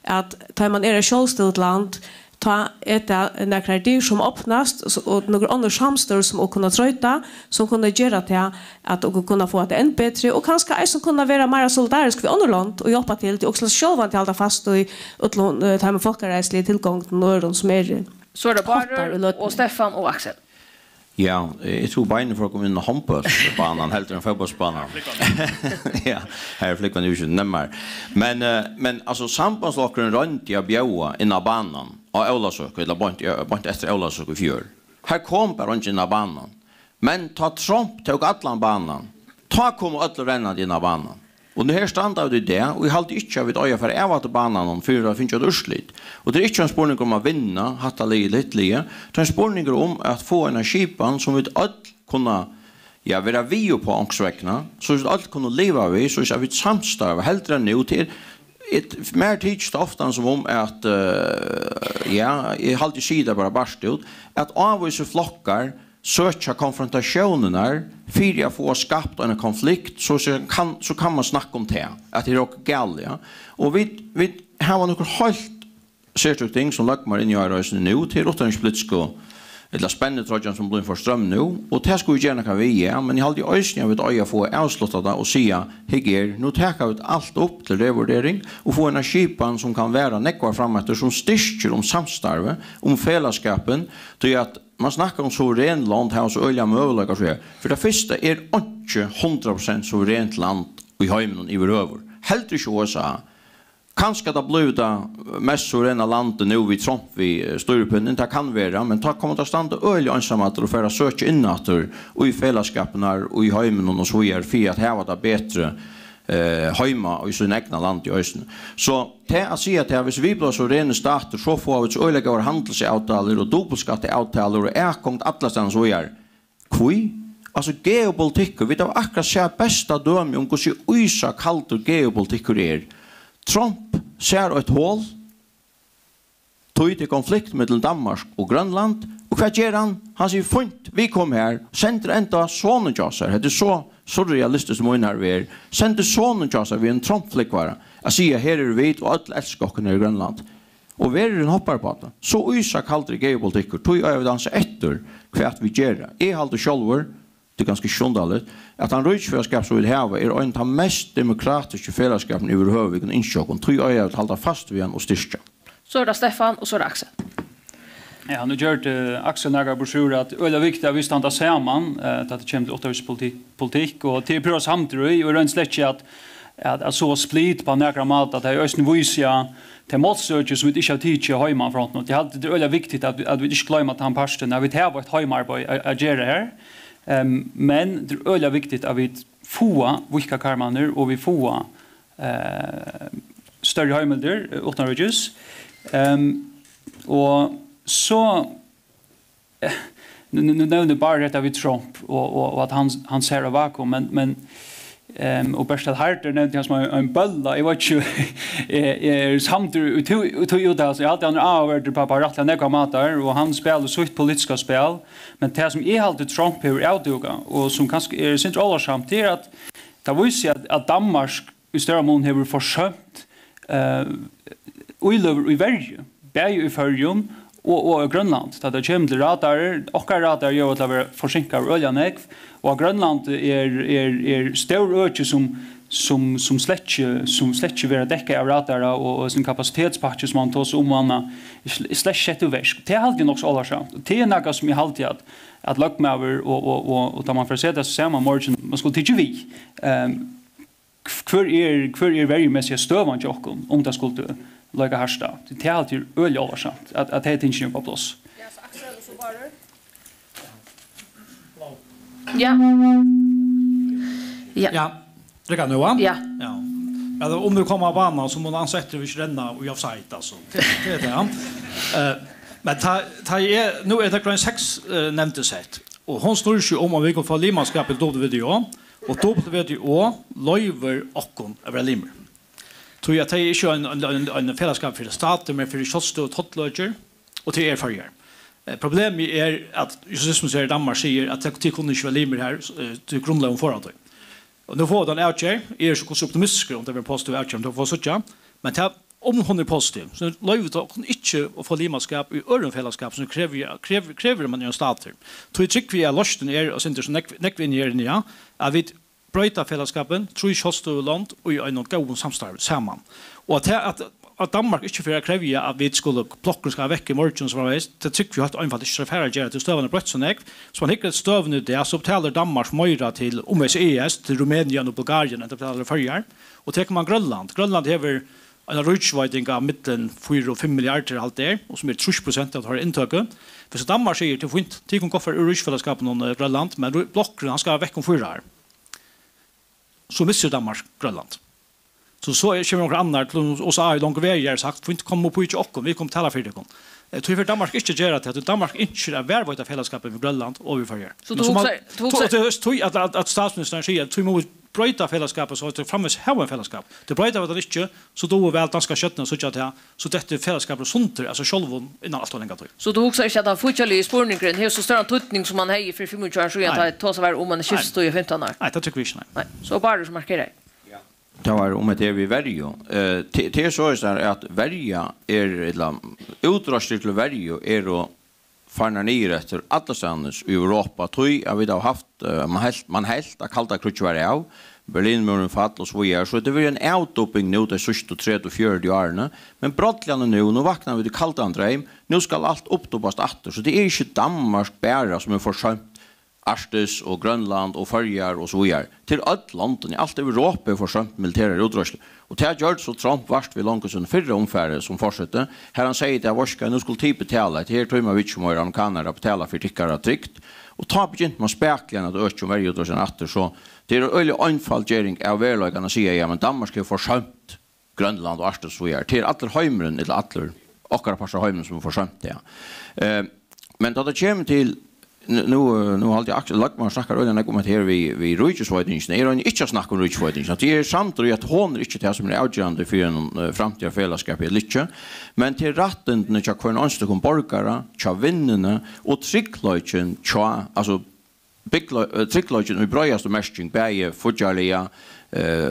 att tar man är i självständigt land ta några dyr som öppnas och några andra samstör som att kunna tröjta som kunna göra till att och kunna få det än bättre och kanske är som kunna vara mer solidarisk för andra land och hjälpa till också själva till hålla fast och utlån ta med folkreslig tillgång till någon som är så är det bara och Stefan och Axel. Ja, jag tror bara för att komma in och hampas banan helt en fotbollsbana. Ja, här flickar ju inte nämmer. Men alltså sambandslockren runt jag bjöa in på banan och Aulasök eller bant efter Aulasök i fjör. Här kom bara runt in på banan. Men ta Trump tog allan banan. Ta kommer alla ränna in på banan. Och nu här standar det och jag hade inte vid öja för jag var till banan om för det finns ju urslit. Och det är inte en spårning om att vinna, hatta lite. Det är en spårning om att få en skipan som vi alla kunna vara vi på ångsväckna så att alla kunna leva vi så att vi samstarva helt än nu till ett mer tids ofta som om att jag hade sida bara barstut att avvisa flockar söka konfrontationerna för att få skapt en konflikt så kan man snacka om det att det är också galliga och vi har några helt särskilt ting som lagmar in i rörelsen nu till rotanspolitiska eller spännande trådjan som blir för ström nu och det skulle gärna kan vi men jag hade ösnja vid att få avsluta och säga hegger nu tar ut allt upp till revurdering och få en skipan som kan vara nekvar framåt som styrker om samstarve om fällskapen till att man snackar om suverän land här så öliga möjligheter så för det första är inte 100% suveränt land i hemmen i över helt inte så kanske det blir det mest suveräna landet nu vid Trump vid styrpunkten det kan vara men ta kommer att stanna öliga ensamma och föra söka innatter och i fällskapen och i hemmen och så är för att ha det bättre hemma och i sin egna land i östen. Så det att säga att hvis vi blir så rena stater så får vi öliga handelsavtal och dubbelskatteavtal och konkt atlasen så är kvui alltså geopolitik vi har akkurat ser bästa döme om hur USA kallt geopolitik är. Trump ser ett hål tog till konflikt mellan Danmark och Grönland och vad gör han? Han säger fint, vi kom här sänder ända sonen jasar. Det är så realistiskt som hon här vi är. Sänder sonen jasar vid en Trump-flickvara. Jag säger här är vi och alla älskar i Grönland. Och vi är en hoppar på det. Så USA kallt det geopolitiker tog jag överdansa efter vad vi gör. Jag har alltid själver det är ganska sjundaligt att han röjtsfällskap som vi har är en av de mest demokratiska fällskapen i överhuvud insjöken. Tror jag att hålla fast vid en och styrka. Så är det Stefan och så är det Axel. Ja, nu gör det Axel några broschyrer att det är viktigt att vi stannar samman att det kommer till åttaårspolitik och till pröva samtidigt och rent slätt att så split på några mat att det är östnivåisiga till målsöker som vi inte har tid till hemma från något. Det är viktigt att vi inte glömmer att han parsten när vi tar vårt hemarbete att göra här. Men det är viktigt att vi får vilka karmaner och vi får större hemmelder utan röjus. Och så nu nämnde bara detta vid Trump och att han ser av vakuum men och Bertil Harter nämnde han som en bölla jag vet ju är samtidigt ut alltså jag hade andra över på rattla några matar och han spelar så ett politiska spel men det som är alltid Trump hur outduga och som kanske är centralt samtidigt att det var ju att Danmark i större mån har försökt i Sverige bäj i Färjön och Grönland där det kommer till radar och radar gör att vara försinkar oljanäck och Grönland är stor öke som som slett vera dekka av radara och sin kapacitetspakke som man tar om anna slett sett uversk. Det är alltid nog så allarsamt. Det är något som jag alltid att lockmaver och tar man för sig det så ser man morgon man skulle tycka vi. Kvar är very messy stövan jocken om det skulle lägga härsta. Det är alltid öl allarsamt att det inte är på plats. Ja, så Axel så bara. Ja. Ja. Det kan nu va? Ja. Ja. Ja, om du kommer av banan så må man ansett vi renna och offside alltså. Det är det. Men nu är det grön 6 nämnde sett. Och hon står ju om vi kan få limanskapet då det video och då vet ju löver och över limmer. Tror jag att det är en fällskap för staten med för shotstå och totlodger och till förger. Problemet är att just som säger Danmark säger att det kunde inte vara limmer här till grundlagen förut. Och nu får den outcher är så optimistisk om det blir positiv outcher då får så men om hon är positiv så lövet hon inte att få limanskap i öron fällskap som kräver man en stater. Tror jag tycker vi är losten är och inte så neckvinjer ja att vi bröta fällskapen tror jag shotstå land och i en god samstarv samman. Och att Danmark inte för att kräva att vi skulle plocka ska väcka morgon som var det tycker vi att einfallt inte för att göra till stövande brött så näck så man hickar stövande det så betalar Danmark möjra till OMS till Rumänien och Bulgarien att betala förjar och tar man Grönland har en rutschweiding av mitten 4 och 5 miljarder allt där och som är 30% av har intaget för så Danmark säger till fint till kan gå för rutschfällskapen och Grönland men blocken han ska väcka om 4 år så missar Danmark Grönland. Så är det några andra och så är det långt vägar sagt för inte komma på och vi kommer tala för det. Tror för Danmark inte gör det att Danmark inte är värvåta fällskapet med Grönland och vi förger. Så du att statsministern säger att vi måste bryta fällskapet så att det framvis har en fällskap. Det bryter det inte så då är väl danska köttna så att så detta fällskapet sånt alltså själva innan allt länge. Så du också inte att fortsätta i spårningen här så stor tutning som man har för 25 år så att ta så var om man skiftar stå i 15 år. Nej, det tycker vi inte. Nej. Så bara som markerar. Det var om det vi väljer. Det så är att välja eller utrustning till välja är att farna ner efter alla stans i Europa. Tror jag vi har haft man helt att kalla krutchvare av Berlinmuren fall och så vidare. Så det var en outdoping nu det sista 3-4 åren. Men brottlarna nu vaknar vi till kallt andreim. Nu ska allt uppdopas åter. Så det är inte Danmark bara som är försömt. Arktis och Grönland och Färjar och så vidare. Till allt landen i allt Europa för samt militära utrustning. Och det har gjort så Trump vart vid långt sedan förra omfärden som fortsätter. Här han säger att jag varska nu skulle typ betala. Det här tror man vet som amerikaner att betala för tyckare tryckt. Och ta begint man speklen att öka varje utrustning efter så det är öle anfallgering av verkligen att säga ja men Danmark ska få samt Grönland och Arktis och så vidare. Till alla hemren eller alla och passa hemren som får samt det. Men då det kommer till nu har jag Axel Lackman snackar och när kommer här vi Rutschweidingen är det inte snack om Rutschweidingen det är samtidigt att hon är inte det som är avgörande för en framtida fällskap eller inte men till rätten när jag kan anställa borgare tja vinnarna och tricklöjen tja alltså tricklöjen i bröjaste mästring bäge fotjalliga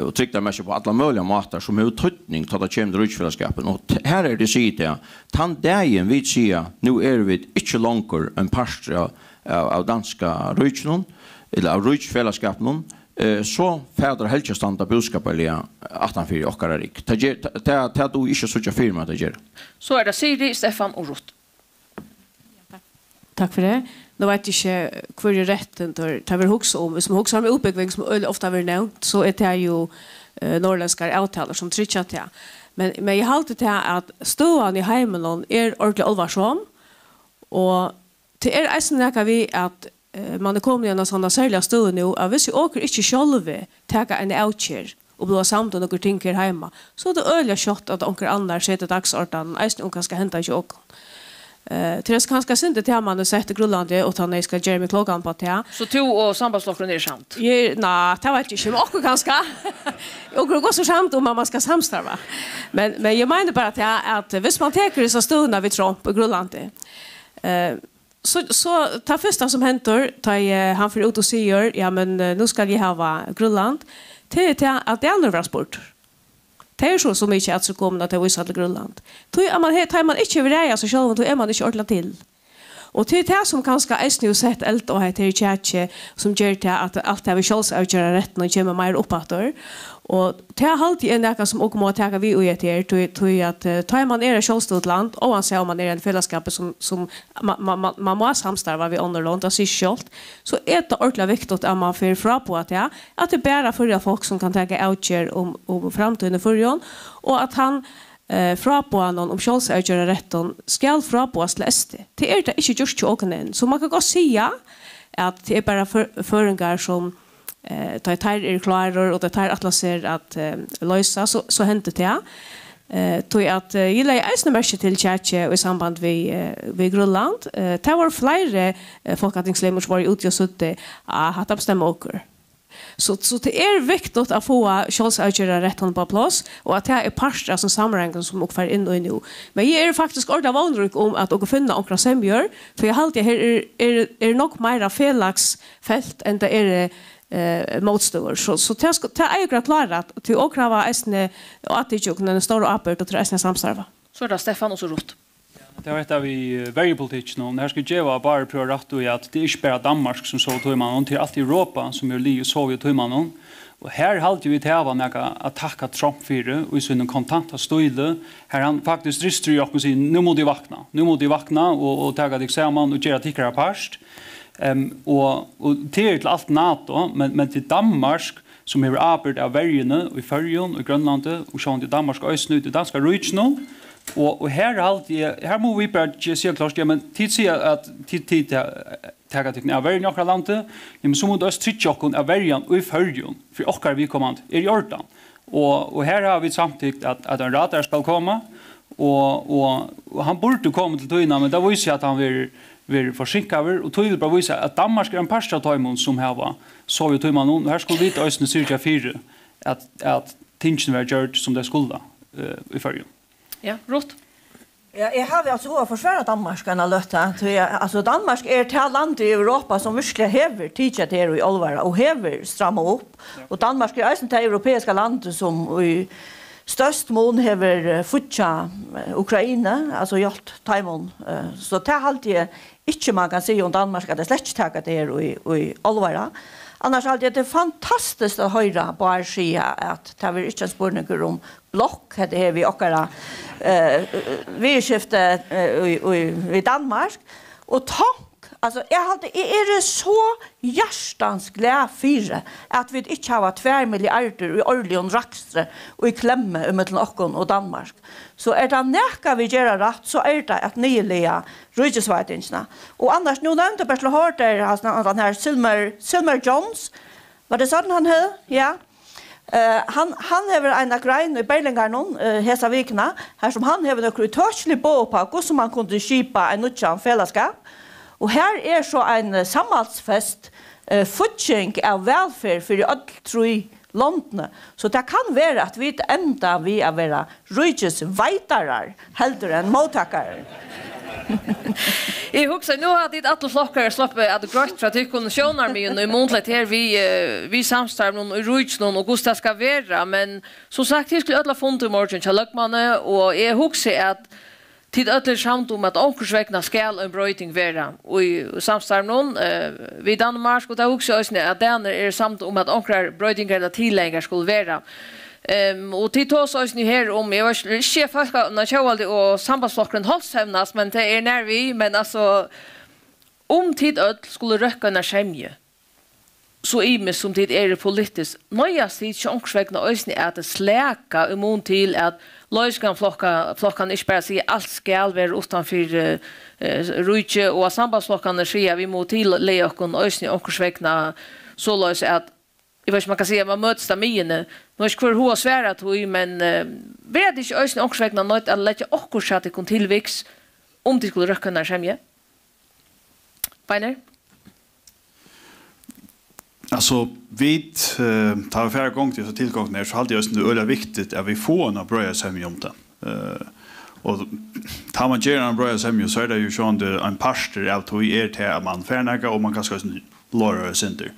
och tryckta mest på alla möjliga matar som är uttrykning till att kämpa Rutschfällskapen och här är det sidan tant dagen vi ser nu är vi inte längre en pastor av danska Rutschnon eller av Rutschfällskapen så färdar helgestanda budskapelia 18 och karik. Det då inte så firma det gör. Så är det Siri, Stefan och Rot. Tack för det. Nu vet jag inte hur det är rätten tar vi också om. Som också har med uppbyggning som ofta har nämnt så är det ju norrländska avtalar som trycker till. Men jag har alltid till att ståan i hemmen är ordentligt allvarsom och det är nästan vi att man är kommit i en sån särskild stående nu att hvis vi åker inte själva ta en outcher och bli samt och några ting här hemma så är det öliga kött att några andra sätter dagsorten och kanske hämta i åken. Till det kanske inte till man sätter Grönland och han ska Jeremy Klogan på det. Så to och sambandslockren är samt. Nej, det vet jag inte. Och kanske och går så samt om man ska samstarva. Men jag menar bara att hvis man tar så stundar vi Trump på Grönland. Så ta första som händer tar han för ut och säger ja men nu ska vi ha Grönland till att det andra sport. Det är så mycket att så kommer att det visar till Grönland. Tar man inte över det så själv då är man inte ordentligt till. Och till det som kanske är nu sett allt och heter tjatche som gör det att allt det vi själva avgöra rätt och kommer mer uppåt. Och det har alltid en näka som också måste ta vi och ge till att tar man är ett självstående land och man ser om man är en fällskap som man måste samstarva vid underland och sig självt så är det ordentligt viktigt att man får fra på att det bara för folk som kan ta outger om framtiden för och att han fra på någon om självstående rätten ska fra på oss läste. Det är det inte just till åknen. Så man kan gå säga att det är bara föringar som tar klarar och det tar atlaser att lösa så händer det. Tog att gilla i eisnermärke till tjatche i samband vid Grönland. Det var flera folketingslemmer som var ute och sutte att bestämma åker. Så det är viktigt att få självsavgöra rätten på plats och att det är parter som sammanhängen som också in och nu. Men jag är faktiskt ordentligt vanlig om att också finna några semjör för jag alltid är nog mer felagsfält än det är motstående. Så det är ju klart att till och kräva ästne och att det ju den stora appet och till ästne samstarva. Så det Stefan och så rot. Det var ett av vi variabilitet nu. Här ska jag bara pröva rätt och att det är inte bara Danmark som så tog man till allt Europa som är li och Sovjet tog man. Och här hade vi till att attacka Trump för och i sin kontanta stöd. Här han faktiskt rister ju och säger nu måste de vakna och ta det samman och göra tyckare parst. Och till allt NATO men till Danmark som är arbetat av värjene och i Färjön och Grönland och så till Danmark och östnu till danska Rydsno. Och här må vi bara säga klart, ja, men tid säger att tid taga till av värjan och landet, men så måste oss trycka av värjan och i Färjön för och vi kommer i Jordan. Och här har vi samtidigt att en radar ska komma och han borde komma till Tyna, men det var ju att han vill försinka över och tog bara visa att Danmark är en parsta tajmon som här var så vi tog man här skulle vi ta östne cirka 4 att tingen var gjort som det skulle i Färjön. Ja, rot. Ja, jag har alltså försvarat Danmark kan löta. Alltså Danmark är ett land i Europa som verkligen häver teachat här i allvar och häver stramma upp. Och Danmark är ett europeiska land som i störst mån häver futcha Ukraina, alltså hjälpt Taimon. Så det är alltid inte man kan säga om Danmark att det släckt tagat här i allvar. Annars är det fantastiskt att höra på här sida att det är inte en spurningar om block. Det är vi också vidskifte i Danmark. Och alltså jag är så hjärtans glad för att vi inte har 2 miljarder i årligen rakstre och i klämme mellan oss och Danmark. Så är det näka vi gör rätt så är det att nyliga rydgesvärdingsna. Och annars nu nämnde Bertil Hårder den här Silmer Jones. Var det sån han hade? Ja. Han har en grein i Berlingarnon hesa vikna här som han har några touchlig på som man kunde skipa en nutjan fällskap. Och här är så en samhällsfest futching av välfärd för alla 3 länderna. Så det kan vara att vi ända vi är vara rikes vitarar hellre än mottagare. Jag huxar nu har det att flockar släppa att grått för att det kunde sjönar mig i månligt här vi samstarv någon och Ryds någon och Gustav ska vara men som sagt det skulle alla fond i morgon till Lökmanne och jag huxar att tid öller samt om att onkursvägna skall en bröting vara och i samstarv någon vid Danmark och det också att den är samt om att onkrar brötingar där tilläggar skulle vara. Och till oss oss nu här om jag var chef när jag valde och sambandsflocken hållshämnas men det är när vi men alltså om tid öll skulle röka när skemje så i som tid är det politiskt nöja sig chanksvägna ösni att det släka imon till att löskan flockan inte bara säga allt skall vara utanför rujtje och sambandsflockan säger vi mot till leokon ösni chanksvägna så lös att jag vet man kan säga man möts där mine nu är kvar hur svära tog men vet inte ösni chanksvägna något att lägga och så att det kan tillväx om det skulle röka när skemje Beiner Alltså vi tar flera gånger till så tillgången är så alltid just nu är viktigt att vi får en bra sämja om det. Och tar man ger en bra sämja så är det ju så en pastor av hur är det att man färnaga och man kan ska låra center.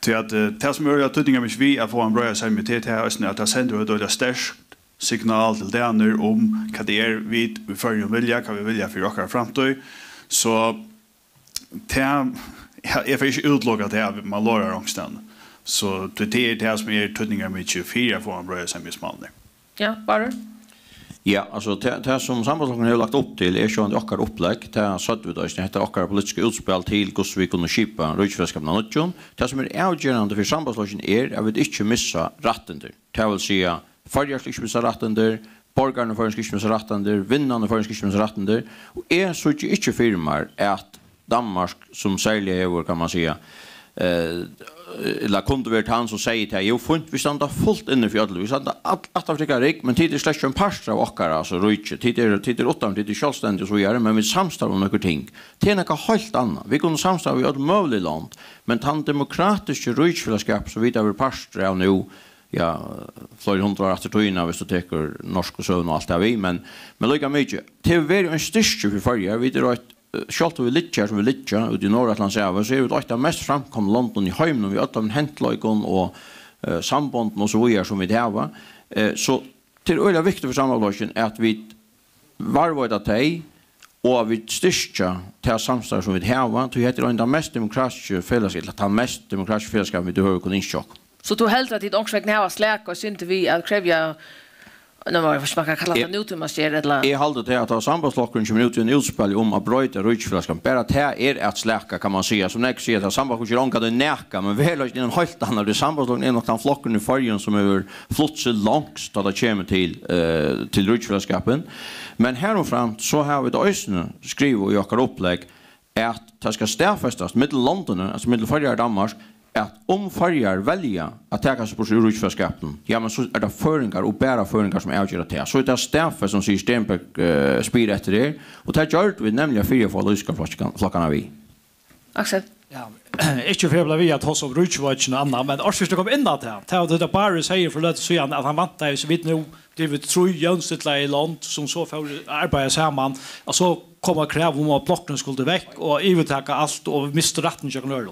Till att det som är tydligen med vi att få en bra sämja till det här att det sänder det starkt signal till den om vad det är vi för vilja kan vi vilja för våra framtid så jag får inte utlåga det man lårar ångstan. Så det är det som är tydningar med 24 får man börja samhällsmannen. Ja, bara. Ja, alltså det som sambandslokken har lagt upp till är ju en okkar upplägg. Det har satt vi då, det heter okkar politiska utspel till hur vi kunde skipa röjtfällskapen av Nordjon. Det som är avgörande för sambandslokken är att vi inte missa rattender. Det vill säga, fargar ska inte missa rattender, borgarna får inte missa rattender, vinnarna får inte missa rattender. Och är så inte firmar att Danmark, som särskilt är, kan man säga, eller kunde vært han som sier til jo, vi standa fullt inne for alle, vi standa at Afrika rik, men tid slett en parstra av okkar, altså rujtje, tid åttan, tid sjálfstendig og så gjøre, men vi samstar om noen ting. Det er noe helt annet. Vi kunne samstar i alle mulige land, men den demokratiske rujtjefellesskap, så vidt vi parstra av nå, ja, flere 100 år etter tøyene, hvis du teker norsk og søvn og alt det vi, men lykka mykje. Det er en styrke for farger, vi er sjálft vi litja som vi litja ut i Nordatlantshavet, så er det ett av mest framkomna London i Heimnon, vi har av hentløykon og sambonden og så videre som vi har. Så det er øyla viktig for samarbeidslokken at vi varvar av teg, og vi styrkja til samstag som vi har, til heter det den mest demokratiske fellesskap, eller den mest demokratiske fellesskap vi har kunnet innsjåk. Så du helst at ditt ångsvekk har släk og synte vi at krevja nu var det man kan kalla det nutmasker eller jag håller det att sambandslocken kommer ut i en utspel om att bryta rutschflaskan bara det är att släcka kan man säga som nästa säger att sambandslocken kan det närka men väl i en helt annan det sambandslocken är något av flocken i färgen som är flott så långt då det kommer till rutschflaskapen men här och fram så har vi det ösna skriver i våra upplägg att det ska stärfastas mittellandet alltså mittelfärger Danmark att om fargar välja att ta sig på rutschflaskapen ja men så är det föringar och bära föringar som avgör det så det är Staffe som Stenbeck spyr efter det och det gör vi nämligen fyra för lyska flockarna vi Axel ja inte för vi att hos av rutschwatchen annan men också ska komma in där ta det bara säger för att säga att han vantar så vitt nu det vi tror Jönstedla i land som så får arbeta samman och så komma krav om att blocken skulle väck och övertaka allt och mista rätten jag gör.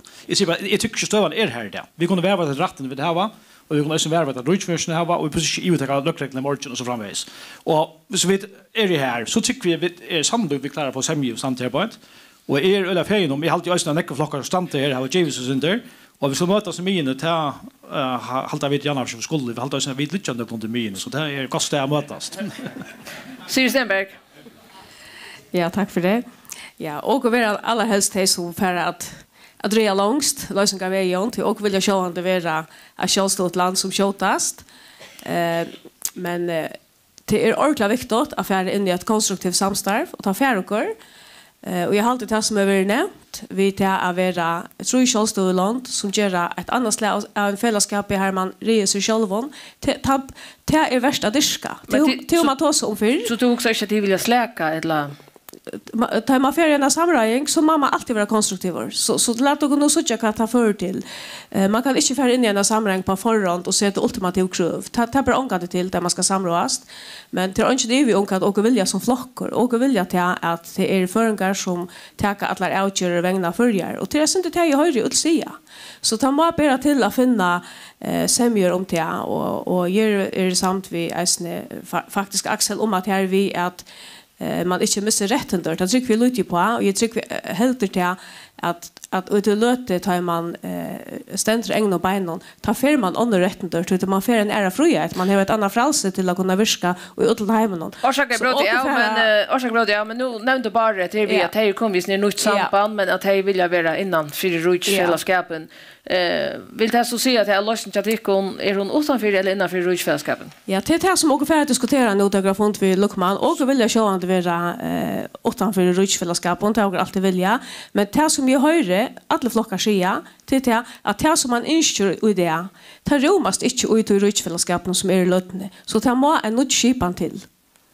Jag tycker stövan är här där. Vi kunde värva till rätten vid det här va och vi kunde också värva till rutschversion här va och precis övertaka lökreglerna margin och så framvägs. Och så vet är det här så tycker vi är sannolikt vi klarar på semju samtidigt på ett och är eller fein om vi alltid ösna näcka flockar stanna här har Jesus under och vi ska mötas med inne ta halta vid Janne som skulle vi halta oss vid lite ändå på min så det är kostar att mötas. Siri Stenberg. Ja, tack för det. Ja, och vi är alla helst här som för att dreja långst, lösningar vägen till och vilja sjå att det vara ett självstått land som skjutast. Men det är ordentligt viktigt att färra in i ett konstruktivt samstarv och ta färrokor. Och jag har alltid det som är väldigt nämnt. Vi tar att vara ett självstått land som gör ett annat slag av en fällskap här man reser själv. Det är värst att diska. Till man tar sig om för. Så du också inte att du vill släcka eller tar man för en samröjning så mamma alltid vara konstruktiv så låt oss nog söka vad ta för till man kan inte föra in i en samröjning på förhand och sätta ultimativt krav ta bara ångande till där man ska samråas men till inte det vi ångande och vilja som flockar och vilja till att det är föringar som tar alla outgör vägna förjar och till det inte det jag hör ut säga så ta man bara till att finna semjör om det och ger samt vi är faktiskt Axel om att här vi att man inte missar rätten där. Det tycker vi lite på och jag tycker helt det att ut löte tar man ständer ägna och benen tar för man andra rätten där så man får en ära frihet man har ett annat frälse till att kunna virka och utla hemmen. Orsakar men nu nämnde bara till vi att här kom vi ner nytt samband men att här vill jag vara innan för rutschfällskapen. Vill det så se att jag lösen chatikon är hon utanför eller innanför rutschfällskapen? Ja, det är det som också för att diskutera nu där grafont vi Luckman och vill jag sjå att det vara utanför rutschfällskapen det har alltid vilja men det som jag hör alla flockar säga till att det som man inskör i det tar romast inte ut i rutschfällskapen som är lötne så tar man en nytt skipan till.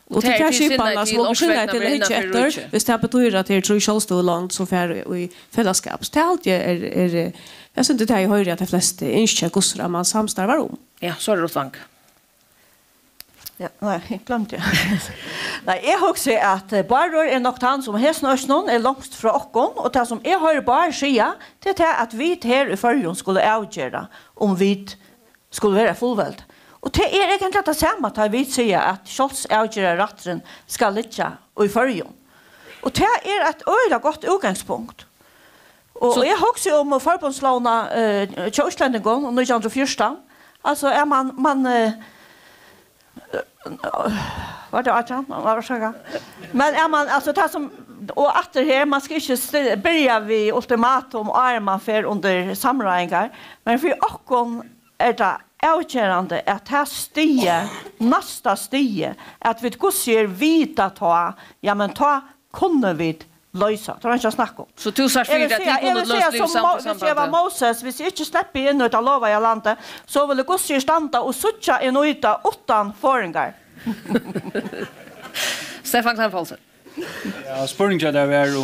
Och det här skipan som också skiljer till inte efter hvis det betyder att det är tror självstående så för i fällskap. Det alltid är jag syns det här i höjre att de flesta inskär gossar man samstarvar om. Ja, så är det Rotvank. Ja, nej, jag glömde det. Nej, jag har också att bara är något han som helst någon är långt från oss och det som jag har bara säga det är att vi här i förrjun skulle avgöra om vi skulle vara fullväld. Och det är egentligen det samma att vi säger att Scholz avgöra rätten ska ligga i förrjun. Och det är ett öjla gott utgångspunkt. Och jag har också om förbundslåna Tjörsländengon och 1914. Alltså är man vad det är men är man alltså det som och att det här man ska inte börja vid ultimatum och är man för under samrådingar men för okon är det avgörande att här stiger nästa stige att vi går vita ta ja men ta kunde vi lösa. Det var inte snacka om. Så du sa för att det kunde lösa Hvis jeg var Moses, hvis jeg ikke slipper inn ut av lova i landet, så ville Gossi standa og suttja en uta utan foringar. Stefan Kleinfolsen. Ja, spurningen där var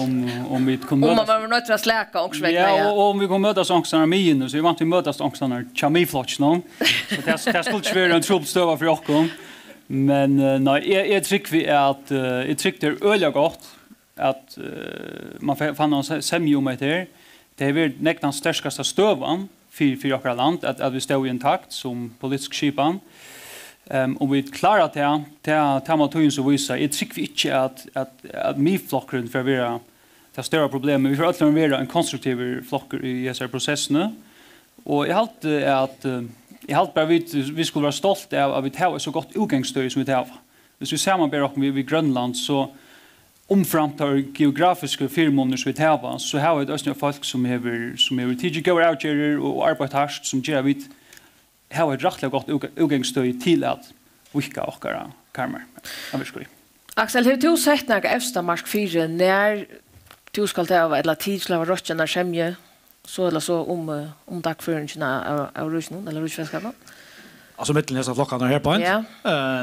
om vi kunde mötas. Om man var nöjd att släka också. Ja, och om vi kommer mötas ångstarna med så vi vant vi mötas ångstarna chamiflotch någon. Så det skulle inte vara en truppstöva för oss. Men nej, jag tycker vi att jag tycker det öliga gott att man fann någon semjo med det. Det är väl nästan starkaste stövan för vårt land att vi står i en takt som politisk skipan. Och vi klarar det tar man tog så visa. Jag tycker vi inte att miflockren för vara det stora problemet. Vi får alltid vara en konstruktiv flocker i dessa processerna. Och jag halt bara vi skulle vara stolta av att vi tar så gott utgångsstöd som vi tar. Hvis vi samarbetar med Grönland så omframtar geografiska firmor som vi tar så har vi ett folk som har tidigt går outgörer och arbetar som gör vi har ett rättligt gott utgångsstöd till att vicka och karmer. Axel, har du sett några eftermarsk 4 när du ska ta eller tidslava rötterna semje så eller så om dagföringen av Ryssland eller Ryssfällskapen? Alltså mitt nästa flockarna här på en.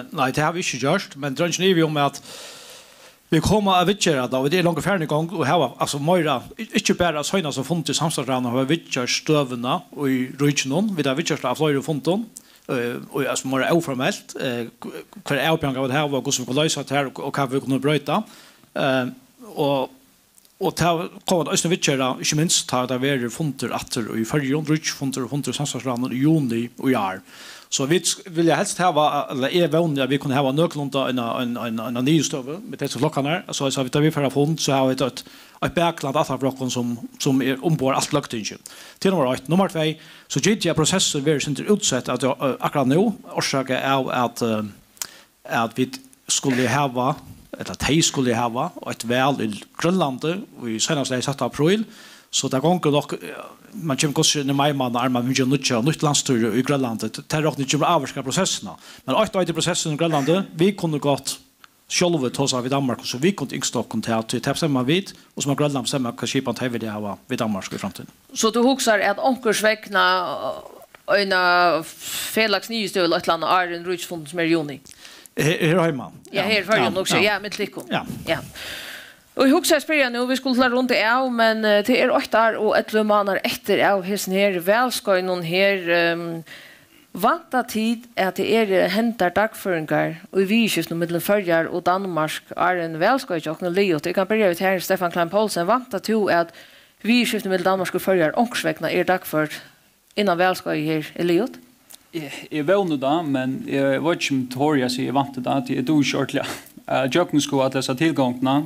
Nej, det har vi inte gjort, men drönchen är vi om att vi kommer att vitchera då, det är långt färdig gång och här alltså mera inte bara såna som funnit i samstadsranar har vitcher stövna och i Ryssland vi där vitcher av flera fonton och alltså mera oformellt för avbjörning av det här vad som kan lösa det här och kan vi kunna bryta och ta kommer att vitchera inte minst ta där vi fonter åter i förjon fonter samstadsranar i juni och år. Så vi vill helst ha eller är vänliga vi kunde ha nöklunda en ny stöve med dessa flockarna så vi tar vi för fond så har vi ett backland att flocken som är ombord allt löktingen. Till nummer 2 så GTA processen är inte utsatt att akkurat nu orsaka är att vi skulle ha eller att de skulle ha ett väl i Grönland i senaste 6 april så det går nog man kommer kanske när man vill nytt landstur i Grönland det är också inte avska processerna men åt processen i Grönland vi kunde gått själva ta oss vid Danmark så vi kunde instocken till täpsamma vid och som Grönland samma skipan till det här vid Danmark i framtiden. Så du huxar att onkersväckna en Felix Nystöl ett land är en Rydsfond som är juni. Här hemma. Ja, här för också ja med likon. Ja. Och hur ska jag nu vi skulle klara runt det är men det är 8 år och 11 månader efter av hissen här väl ska någon här vanta tid att det är hämtar dagföringar och vi just nu mellan förjar och Danmark är en väl ska jag också Leo det kan börja ut här Stefan Kleinfolsen vanta till att vi just nu mellan Danmark och förjar och sväckna är dagfört innan väl ska här Elliot. Jag vet nu då men jag vet inte om Toria säger vanta då att det är då shortly. Jag ska att dessa tillgångarna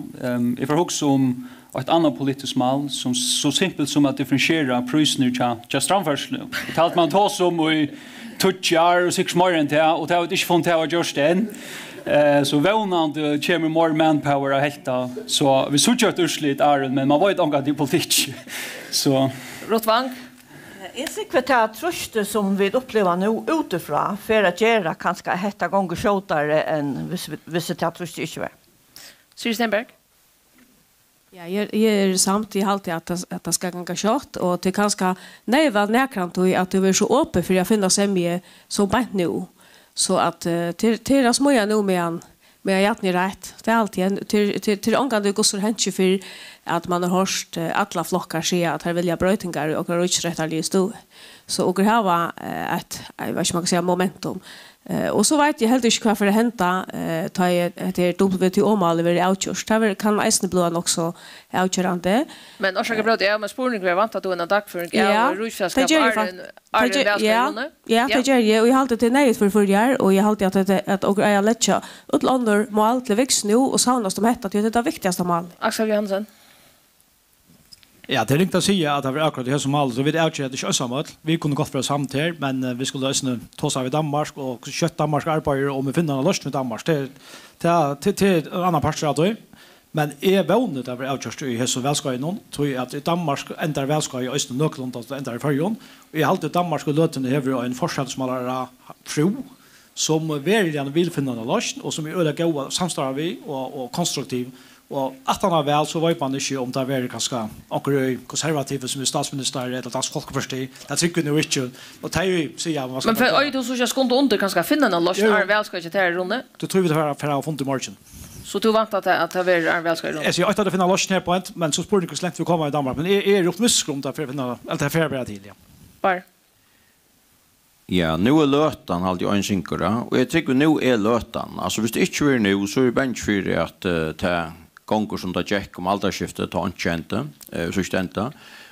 jag får också om ett annat politiskt mål som så simpelt som att differentiera priserna till strandförsel. Det allt man tar som i touchar och 6 månader till och det har inte funnit att just än. Så vånande kommer more manpower att hätta så vi såg ett urslit Aron men man var inte angående politik. Så Rotvang Jag tycker att tröste som vi upplever nu utifrån för att göra kanske hetta gånger skjutare än hvis det att tröste inte var. Siri Stenberg? Ja, jag är samt i alltid att det ska ganga kört och det kanske väl närkrant att du är så öppen för jag finner semje så bänt nu så att till det små jag nu med att ni rätt. Det är alltid till angående går så hänt ju för att man har hört alla flockar säga att här vill jag brötingar och rättare stå. Så och här var ett vad ska man säga momentum. Och så vet jag helt inte vad för det hända ta det WTO-mål över outjust. Det kan nästan bli också outjurande. Men orsaka bröt är med spårning vi vant att då en dag för en Ryssfällskap Ja, det gör jag och jag har alltid till nej för år och jag har alltid att och jag lätcha utlander mål till växt nu och saunas de hetta det är det viktigaste mål. Axel Johansson. Ja, det ringte å si at det var akkurat det som alle, så vi er ikke at det ikke er vi kunne gått for oss samt her, men vi skulle løsne ta seg i Danmark, og kjøtt Danmark arbeider, og vi finner en løsning i Danmark, til en annen parter av det. Men jeg vågnet av avgjørst i hese velskøyene, tror jeg at i Danmark ender velskøy i Østen Nøklund, og ender i Førjon. Og jeg halte Danmark og løtene hever en forskjellsmalere fru, som veldig vil finne en løsning, og som er øyelig gode samstår vi, og konstruktiv. Og at han er vel, så vet man ikke om det er ganske akkurat konservative som er statsminister eller dansk folkeparti. Det trykker jo ikke. Og det er jo, sier jeg. Men for øyne du så ikke skunde under kanskje finne en løsning, er vel skal ikke til runde? Det tror vi det er for å ha funnet i morgen. Så du vant at det er vel skal runde? Jeg sier ikke at det finner en løsning her på en, men så spør du ikke så lenge vi kommer i Danmark. Men jeg er optimistisk om det for å finne, eller det er ferdig til, ja. Bare? Ja, nu är lötan alltid en synkare. Och jag tycker nu är lötan. Alltså hvis det inte är nu så är det bench för att ta gånger som det check om alderskiftet ta ankjente, substenta.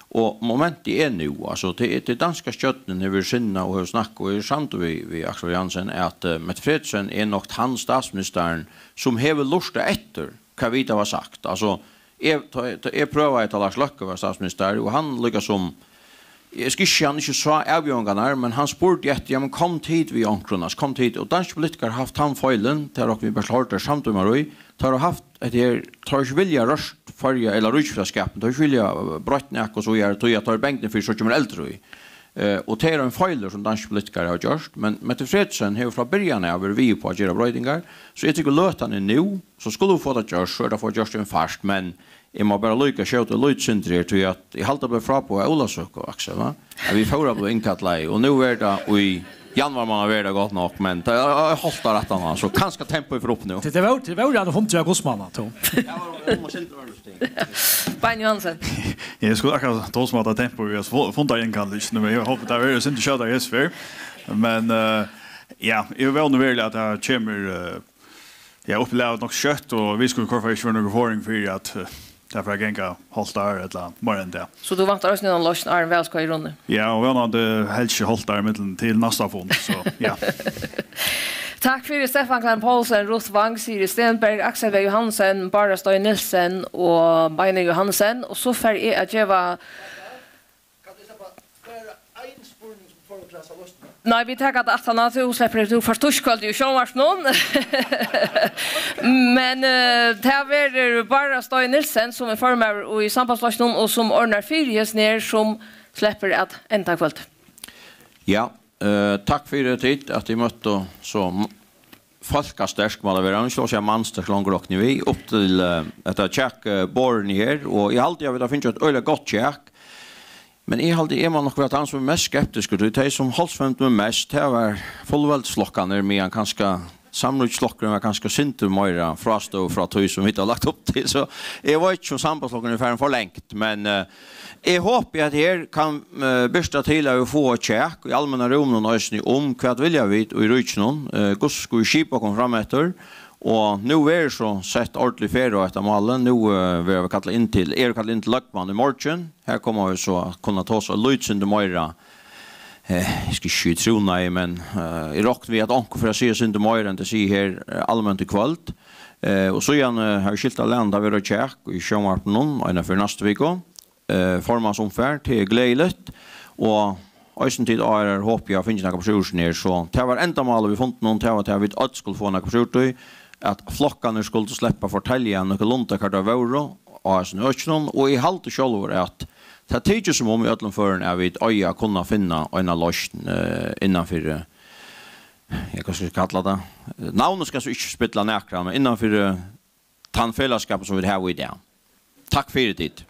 Och momentet är nu, alltså det danska skötten över sinna och snacka och samt vi Axel Jansen är att Mette Frederiksen är nog han statsministern som häver lusta efter kan vi ha sagt. Alltså jag prövar att Lars Løkke var statsminister och han lyckas som jag ska inte så avgångarna men han spurte att ja men kom tid vi ankronas kom tid och dansk politiker haft han feilen där och vi bara hållt samt med Roy tar haft ett här tar ju vilja röst förja eller rutschflaskapen tar ju vilja brottnäck och så gör tror jag tar bänken för så kommer äldre och det är en feiler som dansk politiker har gjort men Mette Frederiksen har från början över vi på att göra brödingar så jag tycker lötan är nu så skulle du få det görs så där får görs en fast men jag må bara lycka skjuta lutsyndrer till att jag halta på fra på Olasök och Axel va. Vi får på inkattlei och nu är det i januari man har varit gott nog men jag håltar att han så kanske tempo i upp nu. Det var ju att få till Gosman då. Benny Hansen. Jag skulle akkurat ta som att tempo vi har funnit en kandidat nu jag hoppas det är inte köra det för men ja, jag vill nog väl att det kommer jag upplevde nog kött och vi skulle korfa för några förring för att därför jag gänga hålltar eller mer än det. Så du väntar oss någon lösning är väl ska i runde. Ja, och vi hade helst hålltar mitten till nästa fond så ja. Tack för Stefan Klan Paulsen, Ruth Wang, Siri Stenberg, Axel V. Johansen, Bara Stoy Nilsen och Beine Johansen och så för är att jag var Nej, vi tar att han har släpper det för tuschkvalt ju som vart någon. Men det är Bara Stoy Nilsen som är formar och i sambandslösning och som ordnar fyrjes ner som släpper att ända kvalt. Ja, tack för det tid att vi mötte så folkastärsk måste vara en slags mansters långrockning vi upp till att checka born här och i allt jag vet att finns ett öle gott check. Men jag hade man nog varit han som mest skeptisk ut det som hållsvämt med mest det var fullväldslockande med en ganska samrutslockare var ganska synt mer frost och från tøy som vi har lagt upp till så jag var inte som sambandslockare ungefär för längt men jag hoppas att här kan bästa till att få ett check i allmänna rummen och ösning om vad vill jag vet och i rytchen hur ska vi skipa kom fram efter och nu är det så sett ordentligt för och efter malen nu vill vi kalla in till kalla in till Lökman i morgon här kommer vi så kunna ta oss och lytsen det mera jag ska skjuta tro nej men i rakt vi att anko för att se synd mer än det se här allmänt i kvalt och så igen har skilta landa vi då check i Sjömarp någon en för nästa vecka formas omfär till glädligt och Östen tid är hopp jag finns några personer ner så det var ända mål vi funnit någon till att vi att skulle få några personer att flockarna skulle släppa fortälja några lunta karta våro och snöchnon och i halt och själva att det teacher som om i ödlan förrän är vi att kunna finna en lösning innanför jag kan ska kalla det navnet ska så inte spilla näkra men innanför tandfällskap som vi har i det. Tack för det.